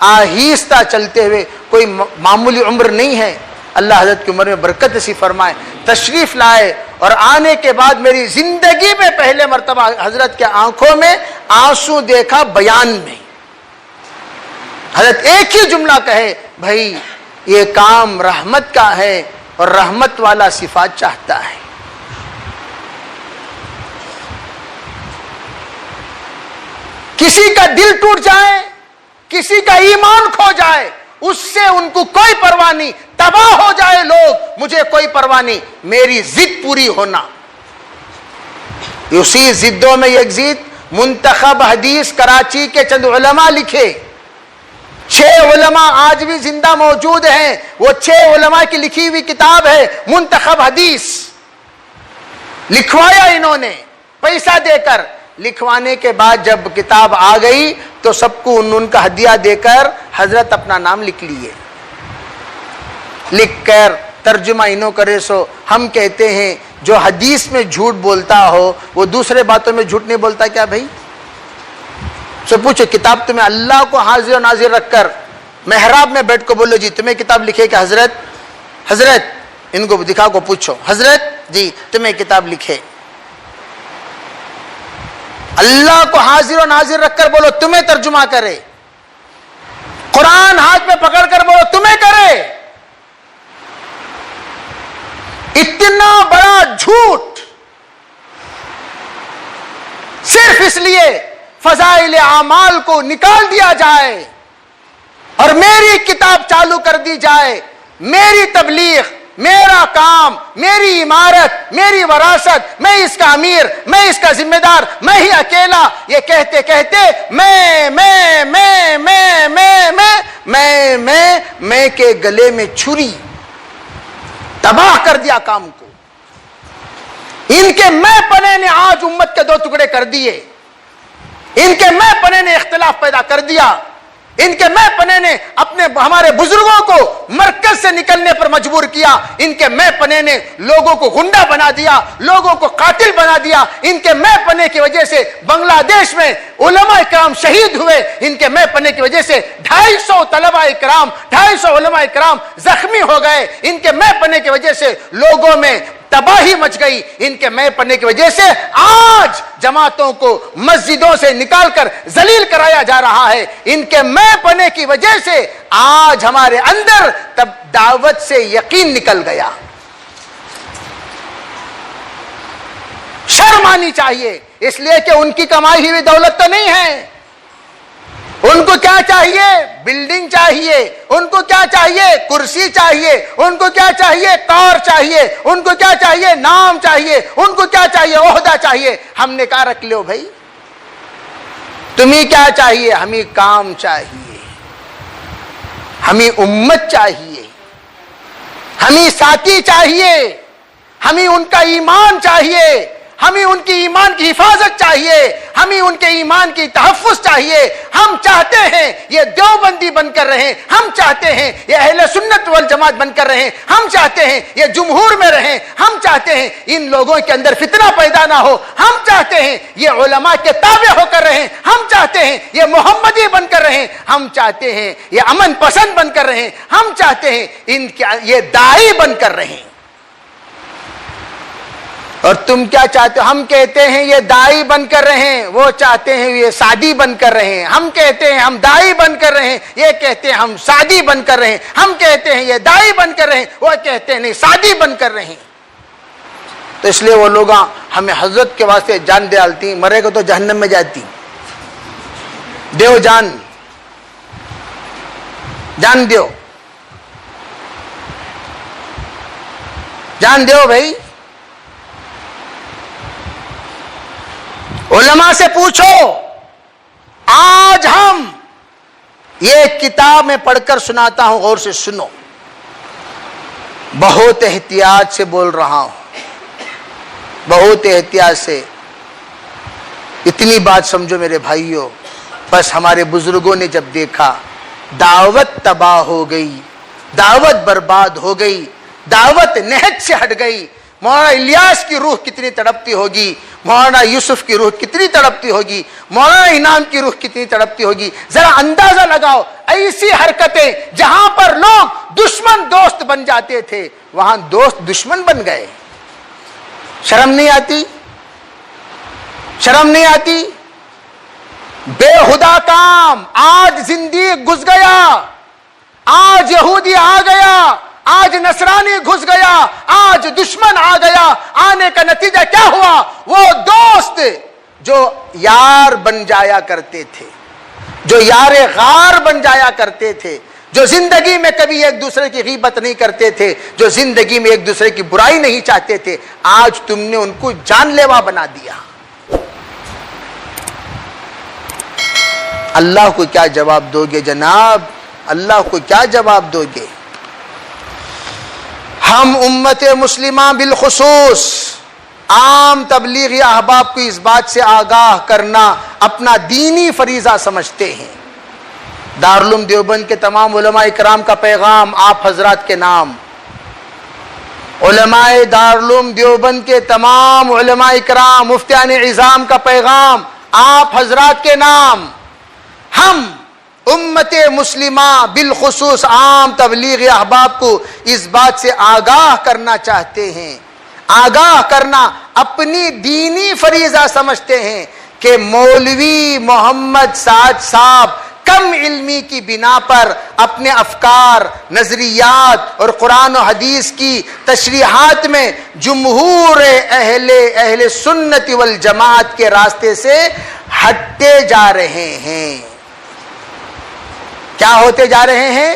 آہستہ چلتے ہوئے، کوئی معمولی عمر نہیں ہے، اللہ حضرت کی عمر میں برکت نصیب فرمائے، تشریف لائے. اور آنے کے بعد میری زندگی میں پہلے مرتبہ حضرت کے آنکھوں میں آنسو دیکھا بیان میں. حضرت ایک ہی جملہ کہے، بھائی یہ کام رحمت کا ہے اور رحمت والا صفات چاہتا ہے. کسی کا دل ٹوٹ جائے، کسی کا ایمان کھو جائے، اس سے ان کو کوئی پرواہ نہیں، تباہ ہو جائے لوگ، مجھے کوئی پرواہ نہیں، میری ضد پوری ہونا. اسی ضدوں میں ایک ضد منتخب حدیث کراچی کے چند علماء لکھے، 6 علماء آج بھی زندہ موجود ہیں. وہ 6 علماء کی لکھی ہوئی کتاب ہے منتخب حدیث. لکھوایا انہوں نے پیسہ دے کر. لکھوانے کے بعد جب کتاب آ گئی تو سب کو ان کا ہدیہ دے کر حضرت اپنا نام لکھ لیے. لکھ کر ترجمہ انہوں کرے سو ہم کہتے ہیں جو حدیث میں جھوٹ بولتا ہو وہ دوسرے باتوں میں جھوٹ نہیں بولتا کیا بھائی؟ سے پوچھو کتاب تمہیں اللہ کو حاضر و ناظر رکھ کر محراب میں بیٹھ کو بولو جی تمہیں کتاب لکھے کہ حضرت ان کو دکھا کو پوچھو حضرت جی تمہیں کتاب لکھے. اللہ کو حاضر و ناظر رکھ کر بولو تمہیں ترجمہ کرے. قرآن ہاتھ میں پکڑ کر بولو تمہیں کرے. اتنا بڑا جھوٹ صرف اس لیے فضائل اعمال کو نکال دیا جائے اور میری کتاب چالو کر دی جائے. میری تبلیغ، میرا کام، میری عمارت، میری وراثت، میں اس کا امیر، میں اس کا ذمہ دار، میں ہی اکیلا. یہ کہتے کہتے میں کے گلے میں چھری تباہ کر دیا کام کو. ان کے میں پنے نے آج امت کے 2 ٹکڑے کر دیے. ان کے میں پنے نے اختلاف پیدا کر دیا. ان کے میں پنے نے ہمارے بزرگوں کو مرکز سے نکلنے پر مجبور کیا. ان کے میں پنے نے لوگوں کو گنڈا بنا دیا، لوگوں کو قاتل بنا دیا. ان کے میں پنے کی وجہ سے بنگلہ دیش میں علماء کرام شہید ہوئے. ان کے میں پنے کی وجہ سے 250 طلباء کرام، 250 علماء کرام زخمی ہو گئے. ان کے میں پنے کی وجہ سے لوگوں میں تباہی مچ گئی ان کے میں پڑھنے کی وجہ سے. آج جماعتوں کو مسجدوں سے نکال کر ذلیل کرایا جا رہا ہے. ان کے میں پڑھنے کی وجہ سے آج ہمارے اندر تب دعوت سے یقین نکل گیا. شرم آنی چاہیے، اس لیے کہ ان کی کمائی ہوئی دولت تو نہیں ہے. ان کو کیا چاہیے؟ بلڈنگ چاہیے. ان کو کیا چاہیے؟ کرسی چاہیے. ان کو کیا چاہیے؟ کار چاہیے. ان کو کیا چاہیے؟ نام چاہیے. ان کو کیا چاہیے؟ عہدہ چاہیے. ہم نے کہا رکھ لو بھائی، تمہیں کیا چاہیے؟ ہمیں کام چاہیے، ہمیں امت چاہیے، ہمیں ساتھی چاہیے، ہمیں ان کا ایمان چاہیے، ہمیں ان کی ایمان کی حفاظت چاہیے، ہمیں ان کے ایمان کی تحفظ چاہیے. ہم چاہتے ہیں یہ دیوبندی بن کر رہیں، ہم چاہتے ہیں یہ اہل سنت والجماعت بن کر رہیں، ہم چاہتے ہیں یہ جمہور میں رہیں، ہم چاہتے ہیں ان لوگوں کے اندر فتنہ پیدا نہ ہو، ہم چاہتے ہیں یہ علماء کے تابع ہو کر رہیں، ہم چاہتے ہیں یہ محمدی بن کر رہیں، ہم چاہتے ہیں یہ امن پسند بن کر رہیں، ہم چاہتے ہیں ان کے یہ داعی بن کر رہیں. اور تم کیا چاہتے ہو؟ ہم کہتے ہیں یہ داعی بن کر رہے ہیں، وہ چاہتے ہیں یہ سادی بن کر رہے ہیں. ہم کہتے ہیں ہم داعی بن کر رہے ہیں، یہ کہتے ہیں ہم سادی بن کر رہے ہیں. ہم کہتے ہیں یہ داعی بن کر رہے ہیں، وہ کہتے ہیں نہیں سادی بن کر رہے ہیں. تو اس لیے وہ لوگ ہمیں حضرت کے واسطے جان ڈالتی، مرے گا تو جہنم میں جاتی. دیو جان، جان دیو، جان دیو بھائی. علماء سے پوچھو. آج ہم یہ کتاب میں پڑھ کر سناتا ہوں، غور سے سنو، بہت احتیاط سے بول رہا ہوں، بہت احتیاط سے. اتنی بات سمجھو میرے بھائیوں، بس ہمارے بزرگوں نے جب دیکھا دعوت تباہ ہو گئی، دعوت برباد ہو گئی، دعوت نہج سے ہٹ گئی. مولانا الیاس کی روح کتنی تڑپتی ہوگی، مولانا یوسف کی روح کتنی تڑپتی ہوگی، مولانا انعام کی روح کتنی تڑپتی ہوگی. ذرا اندازہ لگاؤ، ایسی حرکتیں جہاں پر لوگ دشمن دوست بن جاتے تھے، وہاں دوست دشمن بن گئے. شرم نہیں آتی؟ شرم نہیں آتی؟ بے ہدا کام. آج زندگی گھس گیا، آج یہودی آ گیا، آج نصرانی گھس گیا، آج دشمن آ گیا. آنے کا نتیجہ کیا ہوا؟ وہ دوست جو یار بن جایا کرتے تھے، جو یار غار بن جایا کرتے تھے، جو زندگی میں کبھی ایک دوسرے کی غیبت نہیں کرتے تھے، جو زندگی میں ایک دوسرے کی برائی نہیں چاہتے تھے، آج تم نے ان کو جان لیوا بنا دیا. اللہ کو کیا جواب دو گے جناب؟ اللہ کو کیا جواب دو گے؟ ہم امت مسلمہ بالخصوص عام تبلیغی احباب کو اس بات سے آگاہ کرنا اپنا دینی فریضہ سمجھتے ہیں. دارالعلوم دیوبند کے تمام علماء اکرام کا پیغام آپ حضرات کے نام، علماء دارالعلوم دیوبند کے تمام علماء اکرام، مفتیان عظام کا پیغام آپ حضرات کے نام. ہم امت مسلمہ بالخصوص عام تبلیغی احباب کو اس بات سے آگاہ کرنا چاہتے ہیں، آگاہ کرنا اپنی دینی فریضہ سمجھتے ہیں کہ مولوی محمد سعد صاحب کم علمی کی بنا پر اپنے افکار، نظریات اور قرآن و حدیث کی تشریحات میں جمہور اہل سنت والجماعت کے راستے سے ہٹتے جا رہے ہیں. کیا ہوتے جا رہے ہیں؟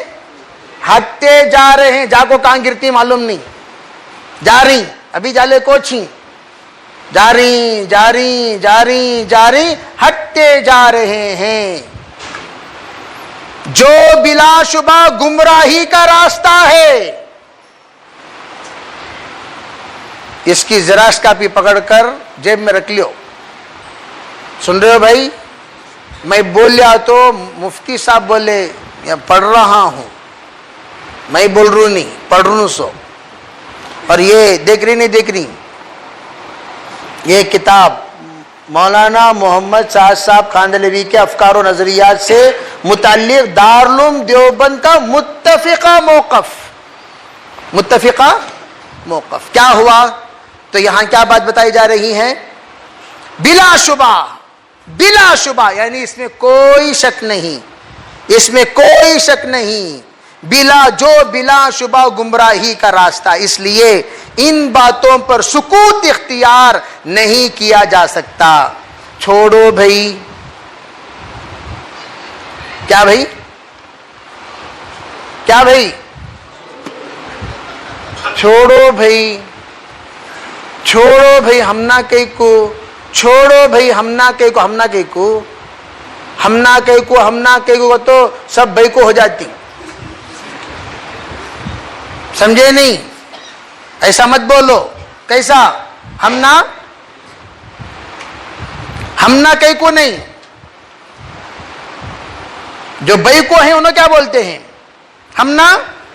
ہٹتے جا رہے ہیں. جا کو کہاں گرتی معلوم نہیں، جا رہی ابھی جالے کوچھی، جا رہی جا رہی جا رہی جا رہی، ہٹتے جا رہے ہیں. جو بلا شبہ گمراہی کا راستہ ہے، اس کی زیراکس کاپی پکڑ کر جیب میں رکھ لیو. سن رہے ہو بھائی؟ میں بول لیا تو مفتی صاحب بولے یا پڑھ رہا ہوں، میں بول رہا نہیں، پڑھ رہا سو. اور یہ دیکھ رہی نہیں دیکھ رہی، یہ کتاب مولانا محمد سعد صاحب خاندلوی کے افکار و نظریات سے متعلق دارالعلوم دیوبند کا متفقہ موقف. متفقہ موقف کیا ہوا؟ تو یہاں کیا بات بتائی جا رہی ہے؟ بلا شبہ یعنی اس میں کوئی شک نہیں، اس میں کوئی شک نہیں، بلا شبہ گمراہی کا راستہ، اس لیے ان باتوں پر سکوت اختیار نہیں کیا جا سکتا۔ چھوڑو بھائی، کیا بھائی؟ کیا بھائی؟ چھوڑو بھائی، چھوڑو بھائی، ہم نہ کہیں کو، چھوڑو بھائی، ہم نہ کہیں کو، ہم نہ کہیں کو، ہم نہ کہیں کو، ہم نہ کہیں کو تو سب بھائی کو ہو جاتی، سمجھے نہیں؟ ایسا مت بولو۔ کیسا؟ ہم نہ کہیں کو نہیں، جو بھائی کو ہیں انہوں کیا بولتے ہیں؟ ہم نہ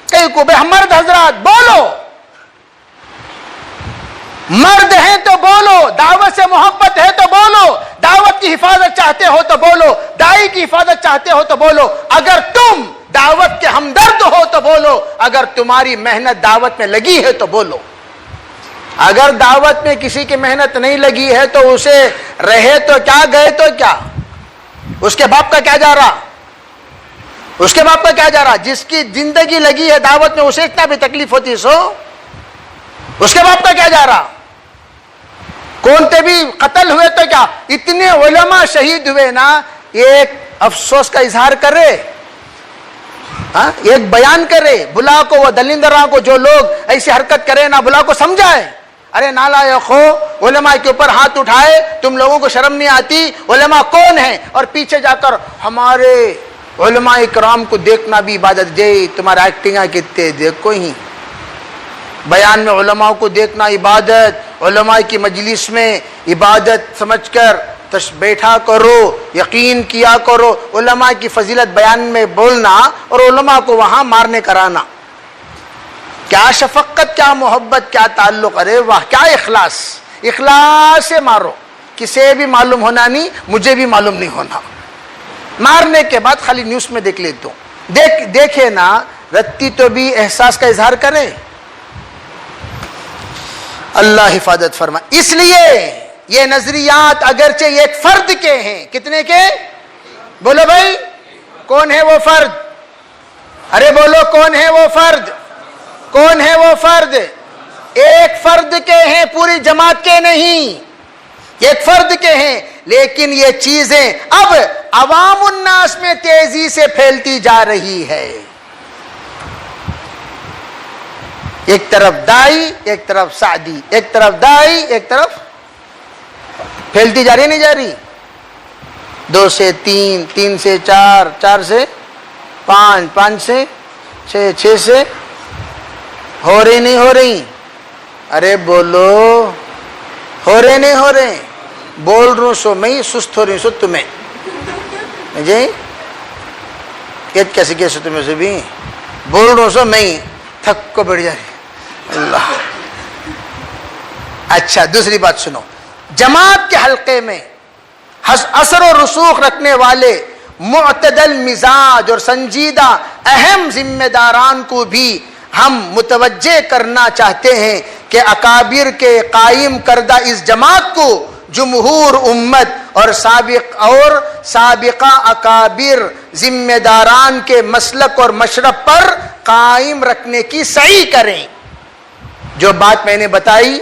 کہیں کو۔ بھائی مرد حضرات بولو، مرد ہیں تو بولو، دعوت سے محبت ہے تو بولو، دعوت کی حفاظت چاہتے ہو تو بولو، دائی کی حفاظت چاہتے ہو تو بولو، اگر تم دعوت کے ہمدرد ہو تو بولو، اگر تمہاری محنت دعوت میں لگی ہے تو بولو۔ اگر دعوت میں کسی کی محنت نہیں لگی ہے تو اسے رہے تو کیا، گئے تو کیا، اس کے باپ کا کیا جا رہا، اس کے باپ کا کیا جا رہا؟ جس کی زندگی لگی ہے دعوت میں اسے اتنا بھی تکلیف ہوتی سو اس کے باپ کا کیا جا رہا؟ کونتے بھی قتل ہوئے تو کیا، اتنے علماء شہید ہوئے نا، ایک افسوس کا اظہار کرے، ایک بیان کرے، بلا کو وہ دلندراں کو جو لوگ ایسی حرکت کرے نا، بلا کو سمجھائے، ارے نالائق ہو، علماء کے اوپر ہاتھ اٹھائے، تم لوگوں کو شرم نہیں آتی؟ علماء کون ہیں؟ اور پیچھے جا کر ہمارے علماء اکرام کو دیکھنا بھی عبادت، جے تمہارا ایکٹنگ کتنے دیکھو ہی، بیان میں علماء کو دیکھنا عبادت، علماء کی مجلس میں عبادت سمجھ کر بیٹھا کرو، یقین کیا کرو، علماء کی فضیلت بیان میں بولنا اور علماء کو وہاں مارنے کرانا، کیا شفقت، کیا محبت، کیا تعلق، ارے واہ کیا اخلاص، اخلاص سے مارو، کسے بھی معلوم ہونا نہیں، مجھے بھی معلوم نہیں ہونا، مارنے کے بعد خالی نیوز میں دیکھ لیتا ہوں، دیکھے نا رتی تو بھی احساس کا اظہار کرے، اللہ حفاظت فرمائے۔ اس لیے یہ نظریات اگرچہ ایک فرد کے ہیں، کتنے کے؟ بولو بھائی کون ہے وہ فرد؟ ارے بولو کون ہے وہ فرد؟ کون ہے وہ فرد؟ ایک فرد کے ہیں، پوری جماعت کے نہیں، ایک فرد کے ہیں، لیکن یہ چیزیں اب عوام الناس میں تیزی سے پھیلتی جا رہی ہے، ایک طرف دائی، ایک طرف سعدی، ایک طرف دائی، ایک طرف پھیلتی جا رہی، نہیں جا رہی؟ 2 سے 3، 3 سے 4، 4 سے 5، 5 سے 6، 6 سے ہو رہی نہیں ہو رہی؟ ارے بولو، ہو رہے نہیں ہو رہے؟ بول رہا ہوں سو میں سست ہو رہی سو تمہیں جی کیسے کیسے تمہیں سے بھی بول رہا ہوں سو میں تھک کو بڑھ جا رہی اللہ۔ اچھا دوسری بات سنو، جماعت کے حلقے میں اثر و رسوخ رکھنے والے معتدل مزاج اور سنجیدہ اہم ذمہ داران کو بھی ہم متوجہ کرنا چاہتے ہیں کہ اکابر کے قائم کردہ اس جماعت کو جمہور امت اور سابقہ اکابر ذمہ داران کے مسلک اور مشرب پر قائم رکھنے کی سعی کریں۔ جو بات میں نے بتائی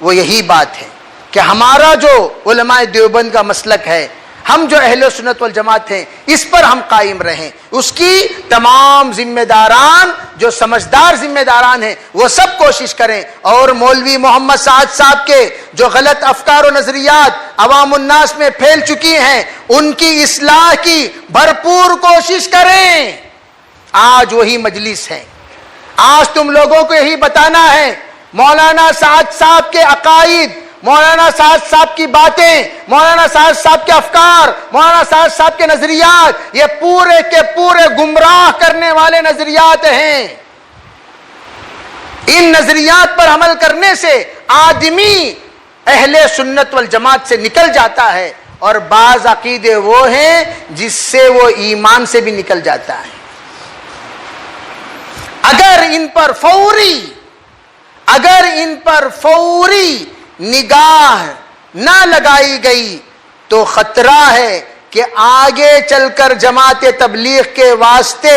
وہ یہی بات ہے کہ ہمارا جو علماء دیوبند کا مسلک ہے، ہم جو اہل سنت والجماعت ہیں، اس پر ہم قائم رہیں، اس کی تمام ذمہ داران جو سمجھدار ذمہ داران ہیں وہ سب کوشش کریں، اور مولوی محمد سعد صاحب کے جو غلط افکار و نظریات عوام الناس میں پھیل چکی ہیں ان کی اصلاح کی بھرپور کوشش کریں۔ آج وہی مجلس ہے، آج تم لوگوں کو یہی بتانا ہے، مولانا سعد صاحب کے عقائد، مولانا سعد صاحب کی باتیں، مولانا سعد صاحب کے افکار، مولانا سعد صاحب کے نظریات، یہ پورے کے پورے گمراہ کرنے والے نظریات ہیں۔ ان نظریات پر عمل کرنے سے آدمی اہل سنت والجماعت سے نکل جاتا ہے، اور بعض عقیدے وہ ہیں جس سے وہ ایمان سے بھی نکل جاتا ہے۔ اگر ان پر فوری اگر ان پر فوری نگاہ نہ لگائی گئی تو خطرہ ہے کہ آگے چل کر جماعت تبلیغ کے واسطے،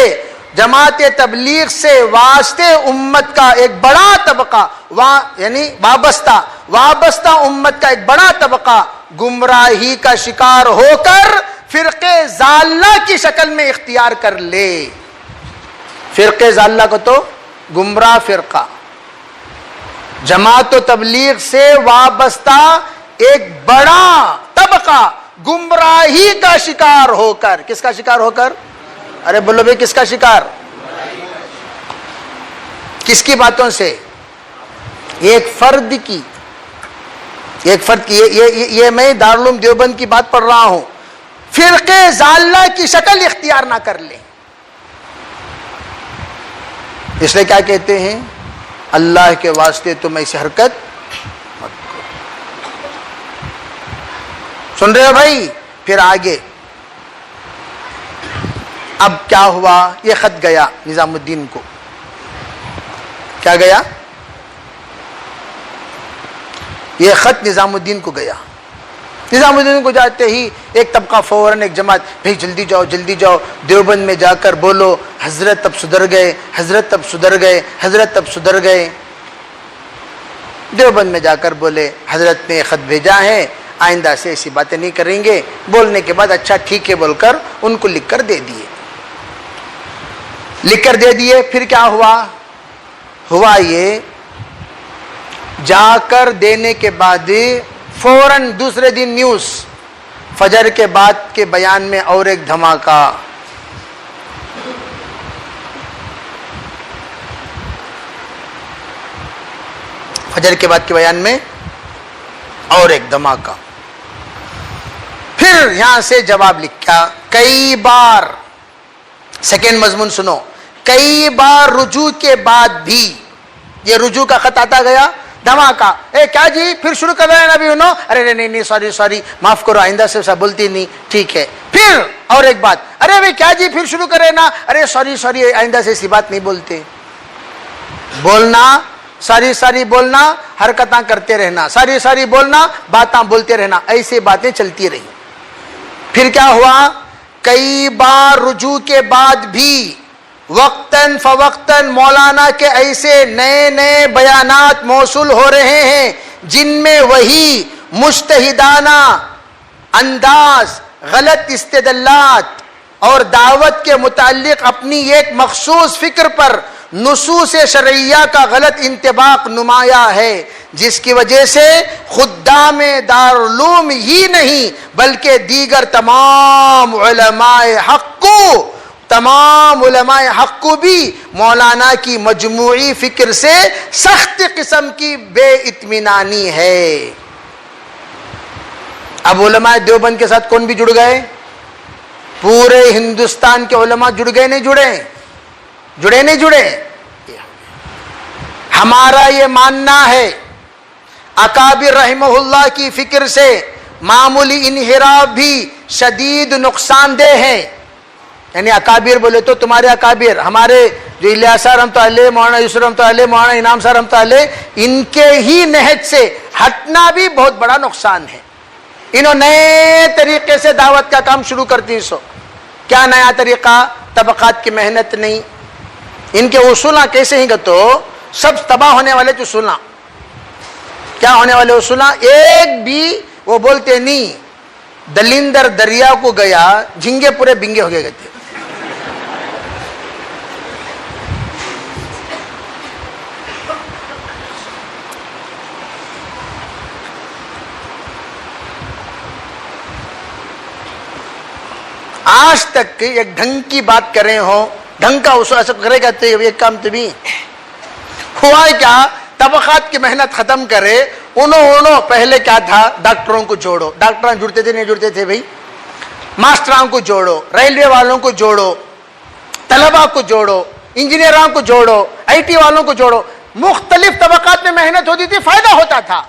جماعت تبلیغ سے واسطے امت کا ایک بڑا طبقہ یعنی وابستہ امت کا ایک بڑا طبقہ گمراہی کا شکار ہو کر فرقے ضالہ کی شکل میں اختیار کر لے۔ فرقے ضالہ کو تو گمراہ فرقہ، جماعت و تبلیغ سے وابستہ ایک بڑا طبقہ گمراہی کا شکار ہو کر، کس کا شکار ہو کر؟ ارے بولو بھائی، کس کا شکار؟ کس کی باتوں سے؟ ایک فرد کی، یہ میں دارالعلوم دیوبند کی بات پڑھ رہا ہوں۔ فرقے ضالہ کی شکل اختیار نہ کر لیں، اس لیے کیا کہتے ہیں؟ اللہ کے واسطے تم ایسی حرکت مت کرو۔ سن رہے ہو بھائی؟ پھر آگے اب کیا ہوا؟ یہ خط گیا نظام الدین کو، کیا گیا؟ یہ خط نظام الدین کو گیا۔ نظام الدین کو جاتے ہی ایک طبقہ فوراً، ایک جماعت، بھائی جلدی جاؤ جلدی جاؤ، دیوبند میں جا کر بولو حضرت اب سدھر گئے، حضرت اب سدھر گئے، حضرت اب سدھر گئے۔ دیوبند میں جا کر بولے حضرت نے خط بھیجا ہے، آئندہ سے ایسی باتیں نہیں کریں گے۔ بولنے کے بعد اچھا ٹھیک ہے بول کر ان کو لکھ کر دے دیے، لکھ کر دے دیے۔ پھر کیا ہوا؟ ہوا یہ، جا کر دینے کے بعد فوراً دوسرے دن نیوز، فجر کے بعد کے بیان میں اور ایک دھماکہ۔ فجر کے بعد کے بیان میں اور ایک دھماکہ۔ پھر یہاں سے جواب لکھا، کئی بار، سیکنڈ مضمون سنو، کئی بار رجوع کے بعد بھی، یہ رجوع کا خط آتا گیا، دھماکہ، اے کیا جی پھر شروع کر رہے ہیں نبی انہوں، ارے نہیں سوری معاف کرو، آئندہ سے ایسا بولتی نہیں، ٹھیک ہے۔ پھر اور ایک بات، ارے بھائی کیا جی پھر شروع کر رہے ہیں نا، ارے سوری آئندہ سے ایسی بات نہیں بولتے۔ بولنا، ساری بولنا، حرکتاں کرتے رہنا، ساری بولنا، باتاں بولتے رہنا، ایسے باتیں چلتی رہی۔ پھر کیا ہوا؟ کئی بار رجوع کے بعد بھی وقتاً فوقتاً مولانا کے ایسے نئے بیانات موصول ہو رہے ہیں جن میں وہی مجتہدانہ انداز، غلط استدلالات اور دعوت کے متعلق اپنی ایک مخصوص فکر پر نصوص شرعیہ کا غلط انطباق نمایاں ہے، جس کی وجہ سے خدام دارالعلوم ہی نہیں بلکہ دیگر تمام علماء حق کو بھی مولانا کی مجموعی فکر سے سخت قسم کی بے اطمینانی ہے۔ اب علماء دیوبند کے ساتھ کون بھی جڑ گئے؟ پورے ہندوستان کے علماء جڑ گئے، نہیں جڑے؟ ہمارا یہ ماننا ہے اکابر رحمہ اللہ کی فکر سے معمولی انحراف بھی شدید نقصان دہ ہے۔ یعنی اکابر بولے تو تمہارے اکابر، ہمارے جو الیاس رحمۃ اللہ علیہ، مولانا یوسف رحمۃ اللہ علیہ، مولانا انعام صاحب رحمۃ اللہ علیہ، ان کے ہی نہج سے ہٹنا بھی بہت بڑا نقصان ہے۔ انہوں نئے طریقے سے دعوت کا کام شروع کرتی سو، کیا نیا طریقہ؟ طبقات کی محنت نہیں، ان کے اصولاں کیسے ہیں گا تو سب تباہ ہونے والے اصولاں، کیا ہونے والے اصولاں؟ ایک بھی وہ بولتے نہیں، دلندر دریا کو گیا، جھنگے پورے بنگے ہو گئے تھے۔ آج تک ایک ڈھنگ کی بات کر رہے ہو، ڈھنگ کا اصول ایسا کرے کہتے ہیں، ایک کام تو بھی ہوا ہے کیا؟ طبقات کی محنت ختم کرے، انہوں پہلے کیا تھا؟ ڈاکٹروں کو جوڑو، ڈاکٹراں جڑتے تھے نہیں جڑتے تھے بھائی، ماسٹراں کو جوڑو، ریلوے والوں کو جوڑو، طلباء کو جوڑو، انجینئراں کو جوڑو، آئی ٹی والوں کو جوڑو، مختلف طبقات میں محنت ہوتی تھی، فائدہ ہوتا تھا۔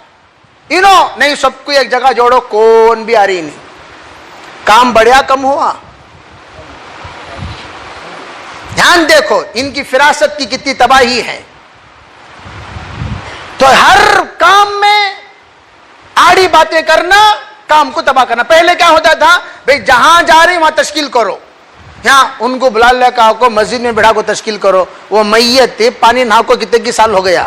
انہوں نہیں، سب کو ایک جگہ جوڑو، کون بھی آ رہی نہیں، کام بڑھیا کم ہوا۔ دھیان دیکھو ان کی فراست کی کتنی تباہی ہے۔ تو ہر کام میں آڑی باتیں کرنا کام کو تباہ کرنا. پہلے کیا ہوتا تھا بھئی جہاں جا رہے وہاں تشکیل کرو, یہاں ان کو بلا لے کہا کو مسجد میں بڑھا کو تشکیل کرو. وہ میت تھی, پانی نہا کو کتنے کی سال ہو گیا,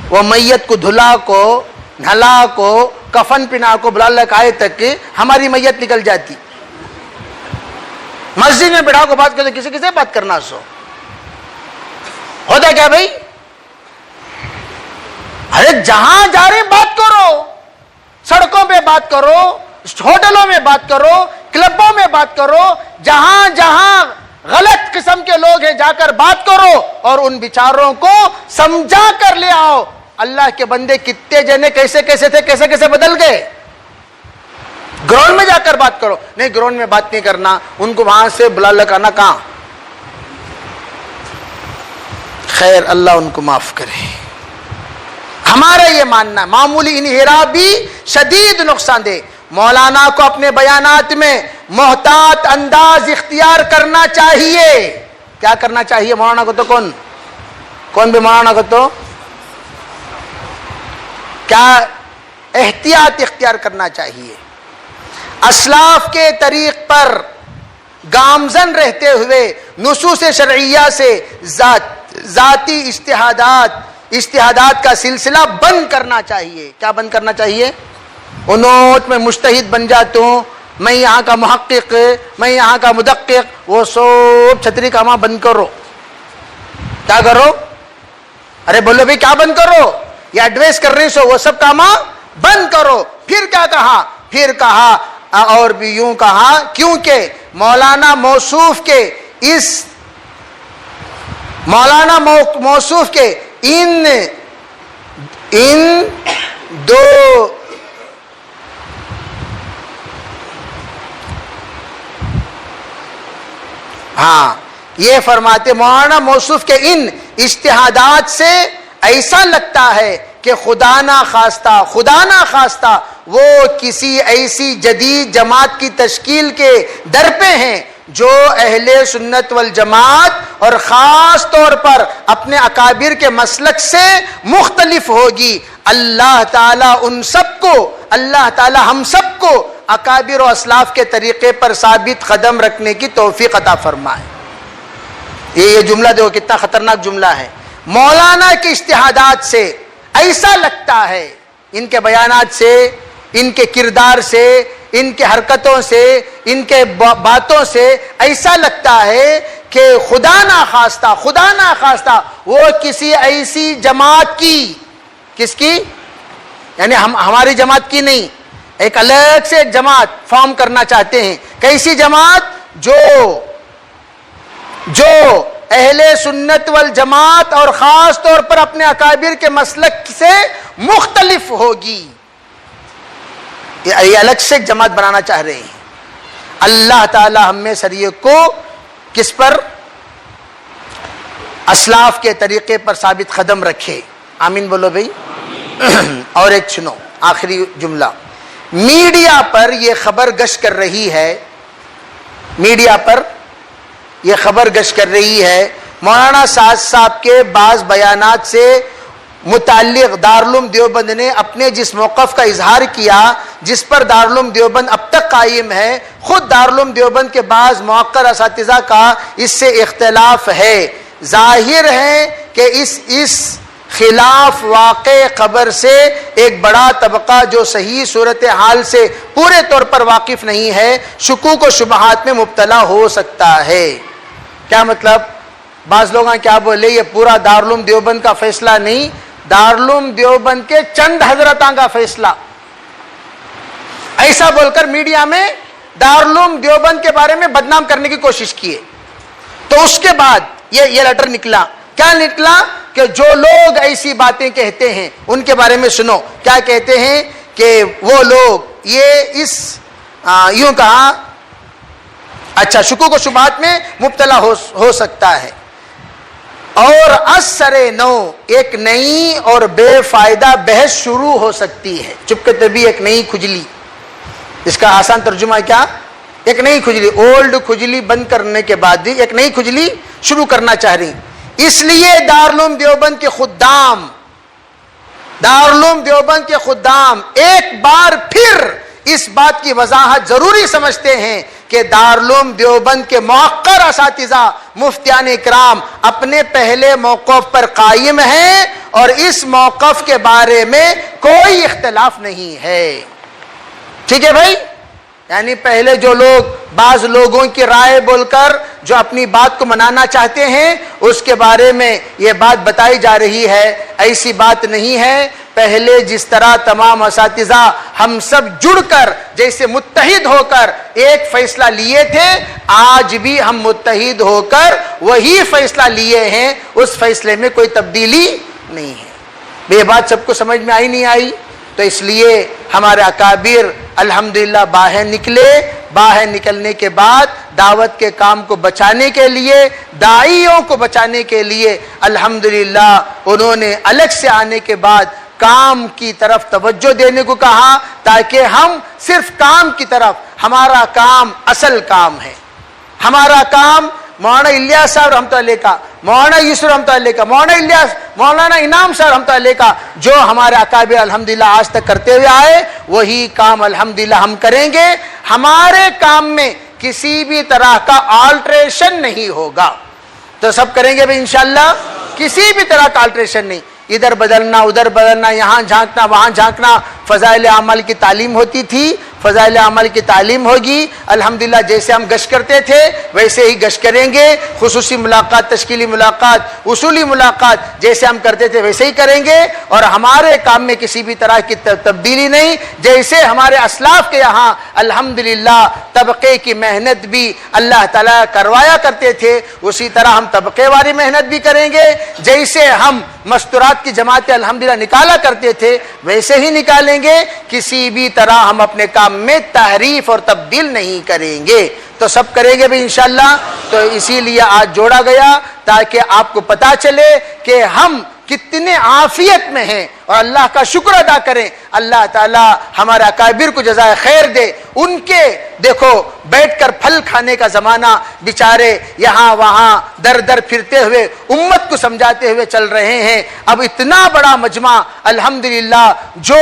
وہ میت کو دھلا کو نہلا کو کفن پہنا کو بلا لے کہا تک کہ ہماری میت نکل جاتی. مسجد میں بڑھا کو بات کرتے کسی کسی بات کرنا سو ہوتا کیا بھائی, ارے جہاں جا رہے بات کرو, سڑکوں پہ بات کرو, ہوٹلوں میں بات کرو, کلبوں میں بات کرو, جہاں جہاں غلط قسم کے لوگ ہیں جا کر بات کرو اور ان بیچاروں کو سمجھا کر لے آؤ. اللہ کے بندے کتنے جنے کیسے کیسے تھے, کیسے کیسے بدل گئے. گراؤنڈ میں جا کر بات کرو, نہیں گراؤنڈ میں بات نہیں کرنا, ان کو وہاں سے بلا لگانا کہاں. خیر اللہ ان کو معاف کرے. ہمارا یہ ماننا معمولی انحراف بھی شدید نقصان دہ. مولانا کو اپنے بیانات میں محتاط انداز اختیار کرنا چاہیے. کیا کرنا چاہیے مولانا کو؟ تو کون بھی مولانا کو تو کیا احتیاط اختیار کرنا چاہیے. اسلاف کے طریق پر گامزن رہتے ہوئے نصوص شرعیہ سے ذاتی اجتہادات کا سلسلہ بند کرنا چاہیے. کیا بند کرنا چاہیے؟ انوٹ میں مجتہد بن جاتا ہوں, میں یہاں کا محقق, میں یہاں کا مدقق, وہ سب چھتری کا ماں بند کرو. کیا کرو؟ ارے بولو بھائی کیا بند کرو؟ یہ ایڈوائس کر رہے سو وہ سب کاما بند کرو. پھر کیا کہا؟ پھر کہا اور بھی یوں کہا کیونکہ مولانا موصوف کے ان دو یہ فرماتے مولانا موصوف کے ان اجتہادات سے ایسا لگتا ہے کہ خدا نہ خواستہ وہ کسی ایسی جدید جماعت کی تشکیل کے در پہ ہیں جو اہل سنت والجماعت اور خاص طور پر اپنے اکابر کے مسلک سے مختلف ہوگی. اللہ تعالی ہم سب کو اکابر و اسلاف کے طریقے پر ثابت قدم رکھنے کی توفیق عطا فرمائے. یہ جملہ دیکھو کتنا خطرناک جملہ ہے. مولانا کے اجتہادات سے ایسا لگتا ہے, ان کے بیانات سے, ان کے کردار سے, ان کے حرکتوں سے, ان کے باتوں سے ایسا لگتا ہے کہ خدا نہ خواستہ وہ کسی ایسی جماعت کی, کس کی یعنی ہماری جماعت کی نہیں, ایک الگ سے ایک جماعت فارم کرنا چاہتے ہیں. کیسی جماعت؟ جو اہل سنت والجماعت اور خاص طور پر اپنے اکابر کے مسلک سے مختلف ہوگی. یہ الگ سے ایک جماعت بنانا چاہ رہے ہیں. اللہ تعالی ہم میں سریے کو کس پر؟ اسلاف کے طریقے پر ثابت قدم رکھے. آمین بولو بھائی. اور ایک سنو آخری جملہ. میڈیا پر یہ خبر گشت کر رہی ہے, مولانا سعد صاحب کے بعض بیانات سے متعلق دارالعلوم دیوبند نے اپنے جس موقف کا اظہار کیا جس پر دارالعلوم دیوبند اب تک قائم ہے, خود دارالعلوم دیوبند کے بعض موقر اساتذہ کا اس سے اختلاف ہے. ظاہر ہے کہ اس خلاف واقع خبر سے ایک بڑا طبقہ جو صحیح صورتحال سے پورے طور پر واقف نہیں ہے شکوک و شبہات میں مبتلا ہو سکتا ہے. کیا مطلب؟ بعض لوگ کیا بولے یہ پورا دارالعلوم دیوبند کا فیصلہ نہیں, دارالعلوم دیوبند کے چند حضرتاں کا فیصلہ. ایسا بول کر میڈیا میں دارالعلوم دیوبند کے بارے میں بدنام کرنے کی کوشش کیے. تو اس کے بعد یہ لیٹر نکلا. کیا نکلا؟ کہ جو لوگ ایسی باتیں کہتے ہیں ان کے بارے میں سنو. کیا کہتے ہیں؟ کہ وہ لوگ یہ یوں کہا, اچھا شکوک و شبہات میں مبتلا ہو سکتا ہے اور اثر نو ایک نئی اور بے فائدہ بحث شروع ہو سکتی ہے. چپکے تبھی ایک نئی کھجلی, اس کا آسان ترجمہ کیا؟ ایک نئی کھجلی. اولڈ کھجلی بند کرنے کے بعد ایک نئی کھجلی شروع کرنا چاہ رہی. اس لیے دارالعلوم دیوبند کے خدام دارالعلوم دیوبند کے خدام ایک بار پھر اس بات کی وضاحت ضروری سمجھتے ہیں کہ دارالعلوم دیوبند کے موقر اساتذہ مفتیان اکرام اپنے پہلے موقف پر قائم ہیں اور اس موقف کے بارے میں کوئی اختلاف نہیں ہے. ٹھیک ہے بھائی؟ یعنی پہلے جو لوگ بعض لوگوں کی رائے بول کر جو اپنی بات کو منانا چاہتے ہیں اس کے بارے میں یہ بات بتائی جا رہی ہے، ایسی بات نہیں ہے. پہلے جس طرح تمام اساتذہ ہم سب جڑ کر جیسے متحد ہو کر ایک فیصلہ لیے تھے، آج بھی ہم متحد ہو کر وہی فیصلہ لیے ہیں، اس فیصلے میں کوئی تبدیلی نہیں ہے. یہ بات سب کو سمجھ میں آئی نہیں آئی؟ تو اس لیے ہمارے اکابر الحمدللہ باہر نکلے. باہر نکلنے کے بعد دعوت کے کام کو بچانے کے لیے، داعیوں کو بچانے کے لیے الحمدللہ انہوں نے الگ سے آنے کے بعد کام کی طرف توجہ دینے کو کہا، تاکہ ہم صرف کام کی طرف، ہمارا کام اصل کام ہے. ہمارا کام مولانا الیاس صاحب رحمۃ اللہ کا، مولانا یوسف رحمۃ اللہ کا، مولانا انعام صاحب رحمۃ اللہ کا جو ہمارے اکابر الحمدللہ آج تک کرتے ہوئے آئے، وہی کام الحمدللہ ہم کریں گے. ہمارے کام میں کسی بھی طرح کا آلٹریشن نہیں ہوگا. تو سب کریں گے بھائی انشاءاللہ، کسی بھی طرح کا آلٹریشن نہیں، ادھر بدلنا ادھر بدلنا، یہاں جھانکنا وہاں جھانکنا. فضائل عمل کی تعلیم ہوتی تھی، فضائل عمل کی تعلیم ہوگی الحمدللہ. جیسے ہم گشت کرتے تھے ویسے ہی گشت کریں گے. خصوصی ملاقات، تشکیلی ملاقات، اصولی ملاقات جیسے ہم کرتے تھے ویسے ہی کریں گے. اور ہمارے کام میں کسی بھی طرح کی تبدیلی نہیں. جیسے ہمارے اسلاف کے یہاں الحمدللہ طبقے کی محنت بھی اللہ تعالیٰ کروایا کرتے تھے، اسی طرح ہم طبقے والی محنت بھی کریں گے. جیسے ہم مستورات کی جماعتیں الحمدللہ نکالا کرتے تھے ویسے ہی نکالیں گے. کسی بھی طرح ہم اپنے کام میں تحریف اور تبدیل نہیں کریں گے. تو سب کریں گے بھی انشاءاللہ. تو اسی لیے آج جوڑا گیا تاکہ آپ کو پتا چلے کہ ہم کتنے عافیت میں ہیں اور اللہ کا شکر ادا کریں. اللہ تعالی ہمارے اکابر کو جزائے خیر دے. ان کے دیکھو بیٹھ کر پھل کھانے کا زمانہ، بیچارے یہاں وہاں در در پھرتے ہوئے امت کو سمجھاتے ہوئے چل رہے ہیں. اب اتنا بڑا مجمع الحمدللہ جو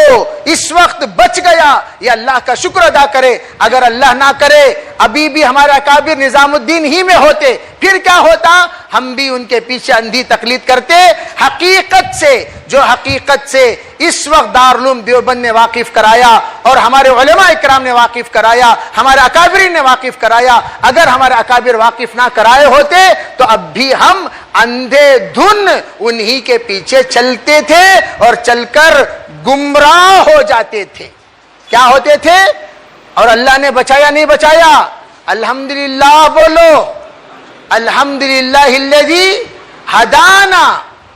اس وقت بچ گیا، یہ اللہ کا شکر ادا کرے. اگر اللہ نہ کرے ابھی بھی ہمارے اکابر نظام الدین ہی میں ہوتے پھر کیا ہوتا؟ ہم بھی ان کے پیچھے اندھی تقلید کرتے. حقیقت سے، جو حقیقت سے اس وقت دارالعلوم دیوبند نے واقف کرایا اور ہمارے علماء اکرام نے واقف کرایا، ہمارے اکابرین نے واقف کرایا، اگر ہمارے اکابر واقف نہ کرائے ہوتے تو اب بھی ہم اندھے دھن انہی کے پیچھے چلتے تھے اور چل کر گمراہ ہو جاتے تھے. کیا ہوتے تھے؟ اور اللہ نے بچایا نہیں بچایا؟ الحمدللہ بولو. الحمدللہ الذی ہدانا.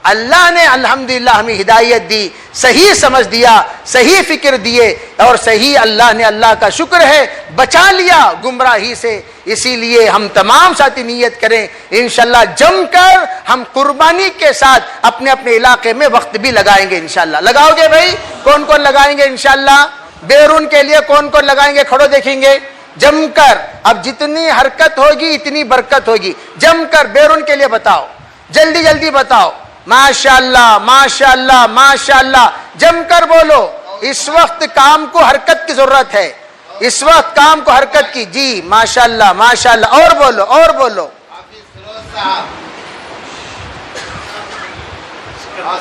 اللہ نے الحمدللہ ہمیں ہدایت دی، صحیح سمجھ دیا، صحیح فکر دیے، اور صحیح اللہ نے، اللہ کا شکر ہے، بچا لیا گمراہی سے. اسی لیے ہم تمام ساتھی نیت کریں انشاءاللہ جم کر ہم قربانی کے ساتھ اپنے اپنے علاقے میں وقت بھی لگائیں گے انشاءاللہ. لگاؤ گے بھائی؟ کون کون لگائیں گے انشاءاللہ؟ بیرون کے لیے کون کون لگائیں گے؟ کھڑو دیکھیں گے جم کر. اب جتنی حرکت ہوگی اتنی برکت ہوگی. جم کر بیرون کے لیے بتاؤ، جلدی جلدی بتاؤ. ماشاءاللہ ماشاءاللہ ماشاءاللہ. جم کر بولو. اس وقت کام کو حرکت کی ضرورت ہے، اس وقت کام کو حرکت کی. جی ماشاءاللہ ماشاءاللہ. اور بولو اور بولو.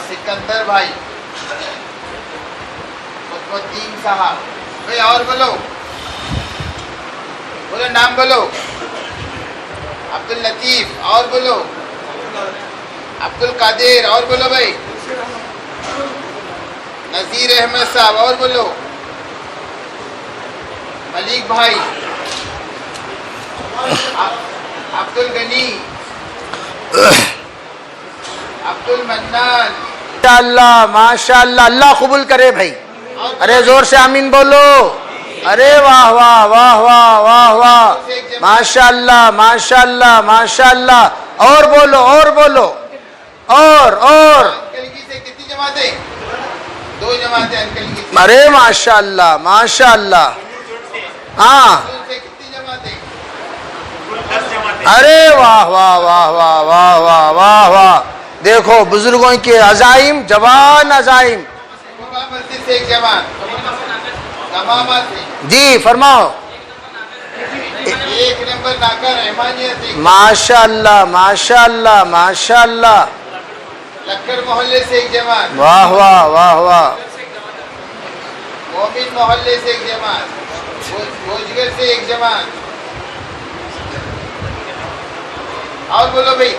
سکندر بھائی، الدین صاحب بھائی، اور بولو بولو، نام بولو. عبد اللطیف، اور بولو. عبد القادر، اور بولو بھائی. نذیر احمد صاحب، اور بولو. ملک بھائی، عبد الغنی، عبد المنان. ماشاءاللہ ماشاءاللہ. اللہ قبول کرے بھائی. ارے زور سے آمین بولو. ارے واہ واہ واہ واہ واہ واہ. ماشاءاللہ ماشاءاللہ ماشاءاللہ. اور بولو اور بولو. اور انکلگی سے کتنی جماعتیں؟ 2 جماعتیں انکلگی سے. ارے ماشاءاللہ ماشاءاللہ. ہاں. کتنی جماعتیں؟ ارے واہ واہ واہ واہ واہ واہ واہ واہ. دیکھو بزرگوں کے عزائم، جوان عزائم. مسجد سے ایک جماعت, دمامہ سے جی فرماؤ. 1 نمبر ناکا رحمانیہ سے, ماشاء اللہ ماشاء اللہ ماشاء اللہ. لکھڑ محلے سے ایک جماعت, واہ واہ واہ واہ. مومن محلے سے ایک جماعت, بھوجگر سے ایک جماعت. اور بولو بھائی,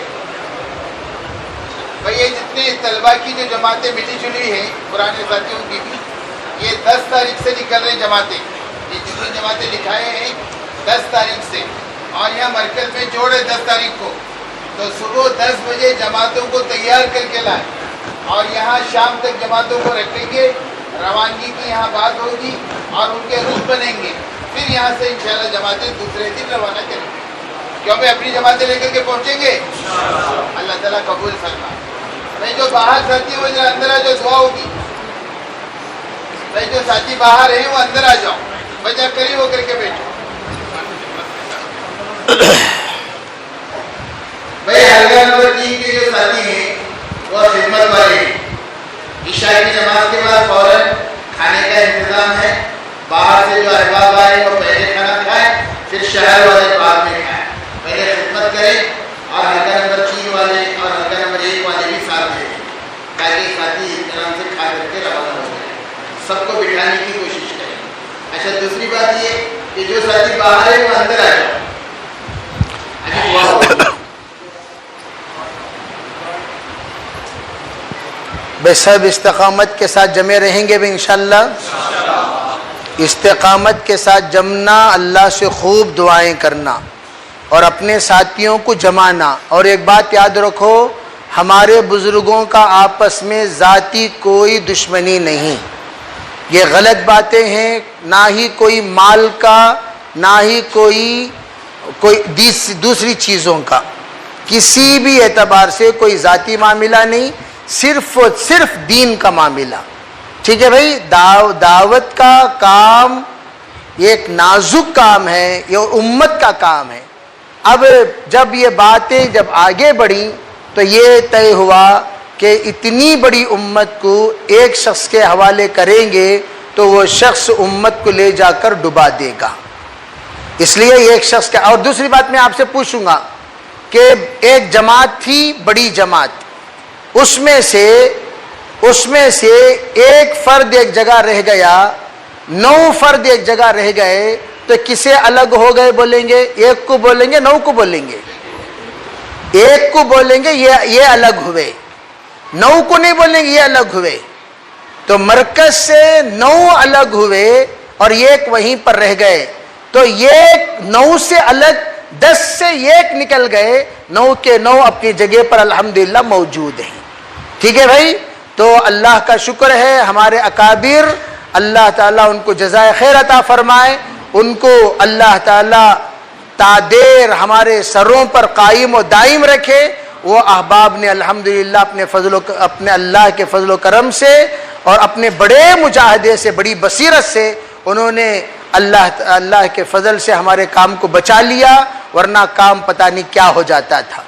یہ جتنے طلبہ کی جو جماعتیں ملی جلی ہیں پرانے ساتھیوں کی بھی, یہ 10 تاریخ سے نکل رہے جماعتیں. یہ جتنی جماعتیں لکھائے ہیں 10 تاریخ سے, اور یہاں مرکز میں جوڑے 10 تاریخ کو. تو صبح 10 بجے جماعتوں کو تیار کر کے لائیں, اور یہاں شام تک جماعتوں کو رکھیں گے. روانگی کی یہاں بات ہوگی اور ان کے روٹ بنیں گے. پھر یہاں سے انشاءاللہ جماعتیں دوسرے دن روانہ کریں گے. کیوں میں اپنی جماعتیں لے کر کے پہنچیں گے. اللہ تعالیٰ قبول فرمائے. بھائی جو باہر ساتھی وہ اندر آ جاؤ, دعا ہوگی. بھائی جو ساتھی باہر ہیں وہ اندر آ جاؤ, بچہ قریب ہو کر کے بیٹھو. بھائی حلقہ نمبر 3 کے جو ساتھی ہیں وہ خدمت والے ہیں. عشاء کی نماز کے بعد فوراً کھانے کا انتظام ہے. باہر سے جو احباب آئے وہ پہلے کھانا کھائیں, پھر شہر والے بعد میں کھائیں. پہلے خدمت کریں, اور حلقہ نمبر 3 والے اور حلقہ نمبر 1 والے بھی ساتھ دیں, تاکہ ساتھی اطمینان سے کھا کر کے روانہ ہو جائیں. سب کو بٹھانے کی کوشش کریں. اچھا, دوسری بات یہ کہ جو ساتھی باہر ہے وہ اندر آ جائے. بے سب استقامت کے ساتھ جمے رہیں گے بھی انشاءاللہ. استقامت کے ساتھ جمنا, اللہ سے خوب دعائیں کرنا اور اپنے ساتھیوں کو جمانا. اور ایک بات یاد رکھو, ہمارے بزرگوں کا آپس میں ذاتی کوئی دشمنی نہیں. یہ غلط باتیں ہیں, نہ ہی کوئی مال کا, نہ ہی کوئی دوسری چیزوں کا. کسی بھی اعتبار سے کوئی ذاتی معاملہ نہیں, صرف اور صرف دین کا معاملہ. ٹھیک ہے بھائی. دعوت کا کام یہ ایک نازک کام ہے, یہ امت کا کام ہے. اب جب یہ باتیں جب آگے بڑھیں تو یہ طے ہوا کہ اتنی بڑی امت کو ایک شخص کے حوالے کریں گے تو وہ شخص امت کو لے جا کر ڈبا دے گا. اس لیے ایک شخص کا. اور دوسری بات میں آپ سے پوچھوں گا کہ ایک جماعت تھی, بڑی جماعت, اس میں سے ایک فرد ایک جگہ رہ گیا, 9 فرد ایک جگہ رہ گئے, تو کسے الگ ہو گئے بولیں گے؟ ایک کو بولیں گے, 9 کو بولیں گے؟ ایک کو بولیں گے یہ الگ ہوئے, 9 کو نہیں بولیں گے یہ الگ ہوئے. تو مرکز سے 9 الگ ہوئے اور ایک وہیں پر رہ گئے. تو یہ 9 سے الگ 10 سے ایک نکل گئے, 9 کے 9 اپنی جگہ پر الحمدللہ موجود ہیں. ٹھیک ہے بھائی. تو اللہ کا شکر ہے, ہمارے اکابر, اللہ تعالیٰ ان کو جزائے خیر عطا فرمائے, ان کو اللہ تعالیٰ تادیر ہمارے سروں پر قائم و دائم رکھے. وہ احباب نے الحمدللہ اپنے اللہ کے فضل و کرم سے اور اپنے بڑے مجاہدے سے, بڑی بصیرت سے انہوں نے اللہ کے فضل سے ہمارے کام کو بچا لیا, ورنہ کام پتہ نہیں کیا ہو جاتا تھا.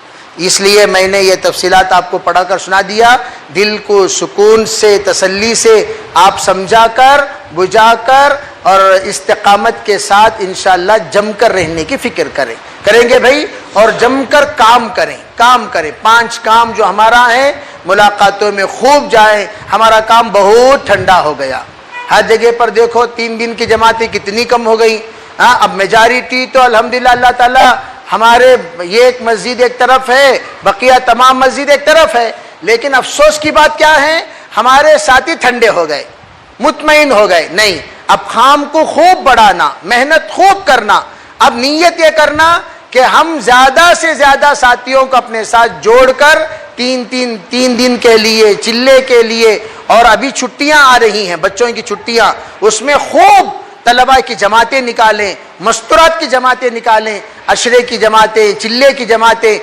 اس لیے میں نے یہ تفصیلات آپ کو پڑھا کر سنا دیا. دل کو سکون سے, تسلی سے آپ سمجھا کر, بجھا کر اور استقامت کے ساتھ انشاءاللہ جم کر رہنے کی فکر کریں گے بھائی, اور جم کر کام کریں. 5 کام جو ہمارا ہے, ملاقاتوں میں خوب جائیں. ہمارا کام بہت ٹھنڈا ہو گیا. ہر جگہ پر دیکھو 3 دن کی جماعتیں کتنی کم ہو گئی. اب میجارٹی تو الحمدللہ اللہ تعالیٰ ہمارے یہ ایک مسجد ایک طرف ہے, بقیہ تمام مسجد ایک طرف ہے. لیکن افسوس کی بات کیا ہے, ہمارے ساتھی ٹھنڈے ہو گئے, مطمئن ہو گئے. نہیں, اب کام کو خوب بڑھانا, محنت خوب کرنا. اب نیت یہ کرنا کہ ہم زیادہ سے زیادہ ساتھیوں کو اپنے ساتھ جوڑ کر 3 دن کے لیے, چلے کے لیے, اور ابھی چھٹیاں آ رہی ہیں, بچوں کی چھٹیاں, اس میں خوب طلباء کی جماعتیں نکالیں, مستورات کی جماعتیں نکالیں, عشرے کی جماعتیں, چلے کی جماعتیں.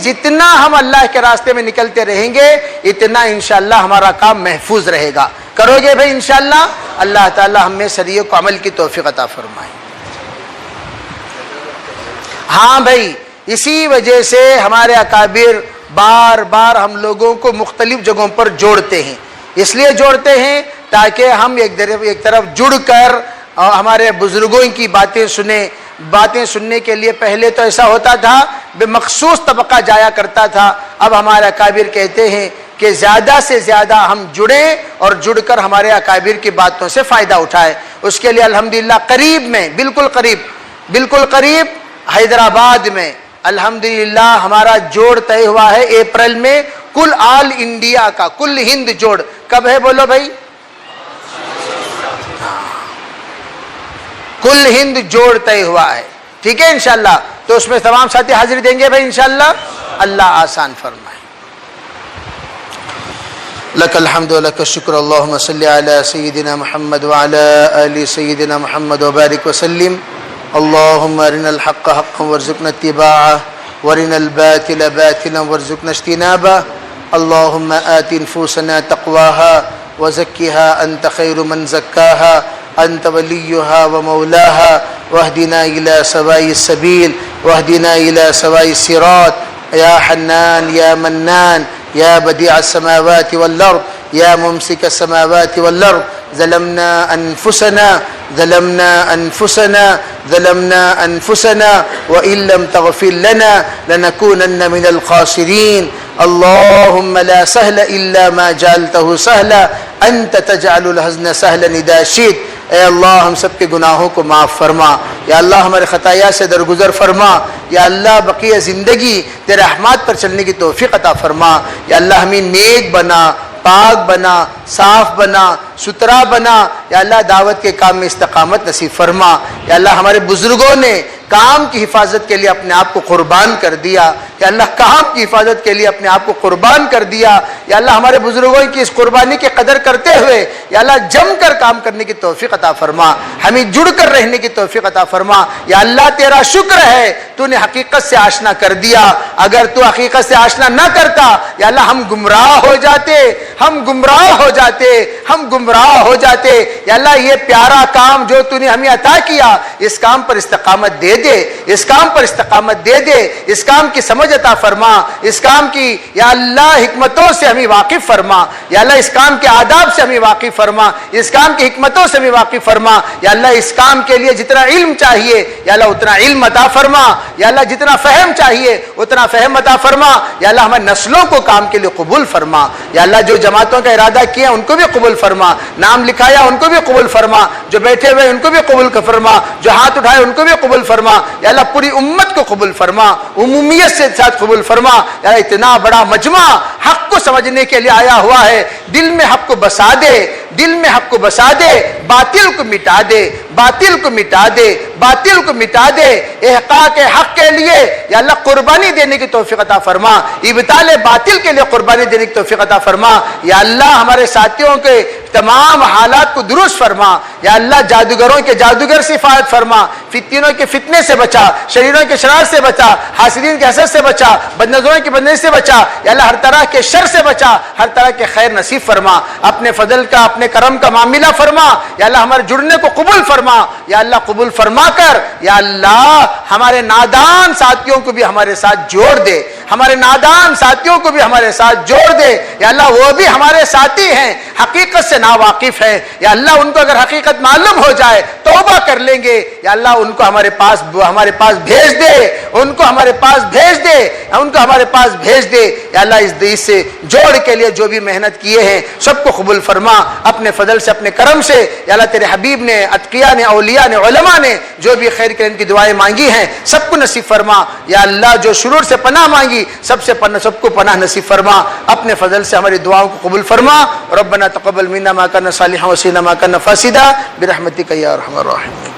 جتنا ہم اللہ کے راستے میں نکلتے رہیں گے اتنا انشاءاللہ ہمارا کام محفوظ رہے گا. کرو گے بھائی انشاءاللہ؟ اللہ تعالی ہم میں سریوں کو عمل کی توفیق عطا فرمائے. ہاں بھائی, اسی وجہ سے ہمارے اکابر بار بار ہم لوگوں کو مختلف جگہوں پر جوڑتے ہیں. اس لیے جوڑتے ہیں تاکہ ہم ایک طرف جڑ کر ہمارے بزرگوں کی باتیں سنیں. باتیں سننے کے لیے پہلے تو ایسا ہوتا تھا بے مخصوص طبقہ جایا کرتا تھا. اب ہمارے اکابر کہتے ہیں کہ زیادہ سے زیادہ ہم جڑیں اور جڑ کر ہمارے اکابر کی باتوں سے فائدہ اٹھائیں. اس کے لیے الحمدللہ قریب میں بالکل قریب حیدرآباد میں الحمدللہ ہمارا جوڑ طے ہوا ہے اپریل میں. کل آل انڈیا کا کل ہند جوڑ کب ہے بولو بھائی؟ کل ہند جوڑ طے ہوا ہے. ٹھیک ہے انشاءاللہ. تو اس میں تمام ساتھی حاضری دیں گے بھائی انشاءاللہ. اللہ آسان فرمائے. لك الحمد ولك الشكر اللهم صل على سيدنا محمد وعلى آل سيدنا محمد وبارك وسلم. اللهم ارنا الحق حقا وارزقنا اتباعه وارنا الباطل باطلا وارزقنا اجتنابه. اللهم آت نفوسنا تقواها وزكها أنت خير من زكاها أنت وليها ومولاها واهدنا إلى سواء السبيل واهدنا إلى سواء الصراط. يا حنان يا منان يا بديع السماوات والأرض يا ممسك السماوات والأرض. ظلمنا أنفسنا وإن لم تغفر لنا لنكونن من الخاسرين. اللهم لا سهل إلا ما جعلته سهلا أنت تجعل الحزن سهلا إذا شئت. اے اللہ ہم سب کے گناہوں کو معاف فرما. یا اللہ ہمارے خطایا سے درگزر فرما. یا اللہ بقیہ زندگی تیرے احماد پر چلنے کی توفیق عطا فرما. یا اللہ ہمیں نیک بنا، پاک بنا، صاف بنا، ستھرا بنا. یا اللہ دعوت کے کام میں استقامت نصیب فرما. یا اللہ ہمارے بزرگوں نے کام کی حفاظت کے لیے اپنے آپ کو قربان کر دیا. یا اللہ کام کی حفاظت کے لیے اپنے آپ کو قربان کر دیا. یا اللہ ہمارے بزرگوں کی اس قربانی کی قدر کرتے ہوئے یا اللہ جم کر کام کرنے کی توفیق عطا فرما. ہمیں جڑ کر رہنے کی توفیق عطا فرما. یا اللہ تیرا شکر ہے تو نے حقیقت سے آشنا کر دیا. اگر تو حقیقت سے آشنا نہ کرتا یا اللہ ہم گمراہ ہو جاتے. یا اللہ یہ پیارا کام جو تو نے ہمیں عطا کیا اس کام پر استقامت دے دے. اس کام کی سمجھ عطا فرما. اس کام کی یا اللہ حکمتوں سے ہمیں واقف فرما. یا اللہ اس کام کے آداب سے ہمیں واقف فرما. اس کام کی حکمتوں سے ہمیں واقف فرما. یا اللہ اس کام کے لیے جتنا علم چاہیے یا اللہ اتنا علم عطا فرما. یا اللہ جتنا فہم چاہیے اتنا فہم عطا فرما. یا اللہ ہماری نسلوں کو کام کے لیے قبول فرما. یا اللہ جو جماعتوں کا ارادہ کیا ان کو بھی قبول فرما. نام لکھایا ان کو بھی قبول فرما. جو بیٹھے ہوئے ان کو بھی قبول فرما. جو ہاتھ اٹھائے ان کو بھی قبول فرما. یا اللہ پوری امت کو قبول فرما. عمومیت سے ساتھ قبول فرما. یا اللہ اتنا بڑا مجمع حق کو سمجھنے کے لیے آیا ہوا ہے. دل میں حق کو بسا دے. باطل کو مٹا دے. احقاق حق کے لیے یا اللہ قربانی دینے کی توفیق عطا فرما. ابطال باطل کے لیے قربانی دینے کی توفیق عطا فرما. یا اللہ ہمارے ساتھیوں کے تمام حالات کو درست فرما. یا اللہ جادوگروں کے جادوگر سے حفاظت فرما. فتنوں کے فتنے سے بچا. شریروں کے شرار سے بچا. حاسدین کے حسد سے بچا. بدنظروں کی بدنظری سے بچا. یا اللہ ہر طرح کے شر سے بچا. ہر طرح کے خیر نصیب فرما. اپنے فضل کا اپنے کرم کا معاملہ فرما. یا اللہ ہمارے جڑنے کو قبول فرما. یا اللہ قبول فرما کر یا اللہ ہمارے نادان ساتھیوں کو بھی ہمارے ساتھ جوڑ دے. یا اللہ وہ بھی ہمارے ساتھی ہیں حقیقت سے ناواقف ہے. یا اللہ ان کو اگر حقیقت معلوم ہو جائے توبہ کر لیں گے. یا اللہ ان کو ہمارے پاس بھیج دے. یا اللہ اس دیس سے جوڑ کے لیے جو بھی محنت کیے ہیں سب کو قبول فرما. اپنے فضل سے اپنے کرم سے یا اللہ تیرے حبیب نے اتقیاء نے اولیاء نے علماء نے جو بھی خیر کے ان کی دعائیں مانگی ہیں سب کو نصیب فرما. یا اللہ جو شرور سے پناہ مانگی سب کو پناہ نصیب فرما. اپنے فضل سے ہماری دعاؤں کو قبول فرما. ربنا تقبل منا ما كنا صالحا وسنا ما كنا فاسدا برحمتك يا ارحم الراحمين.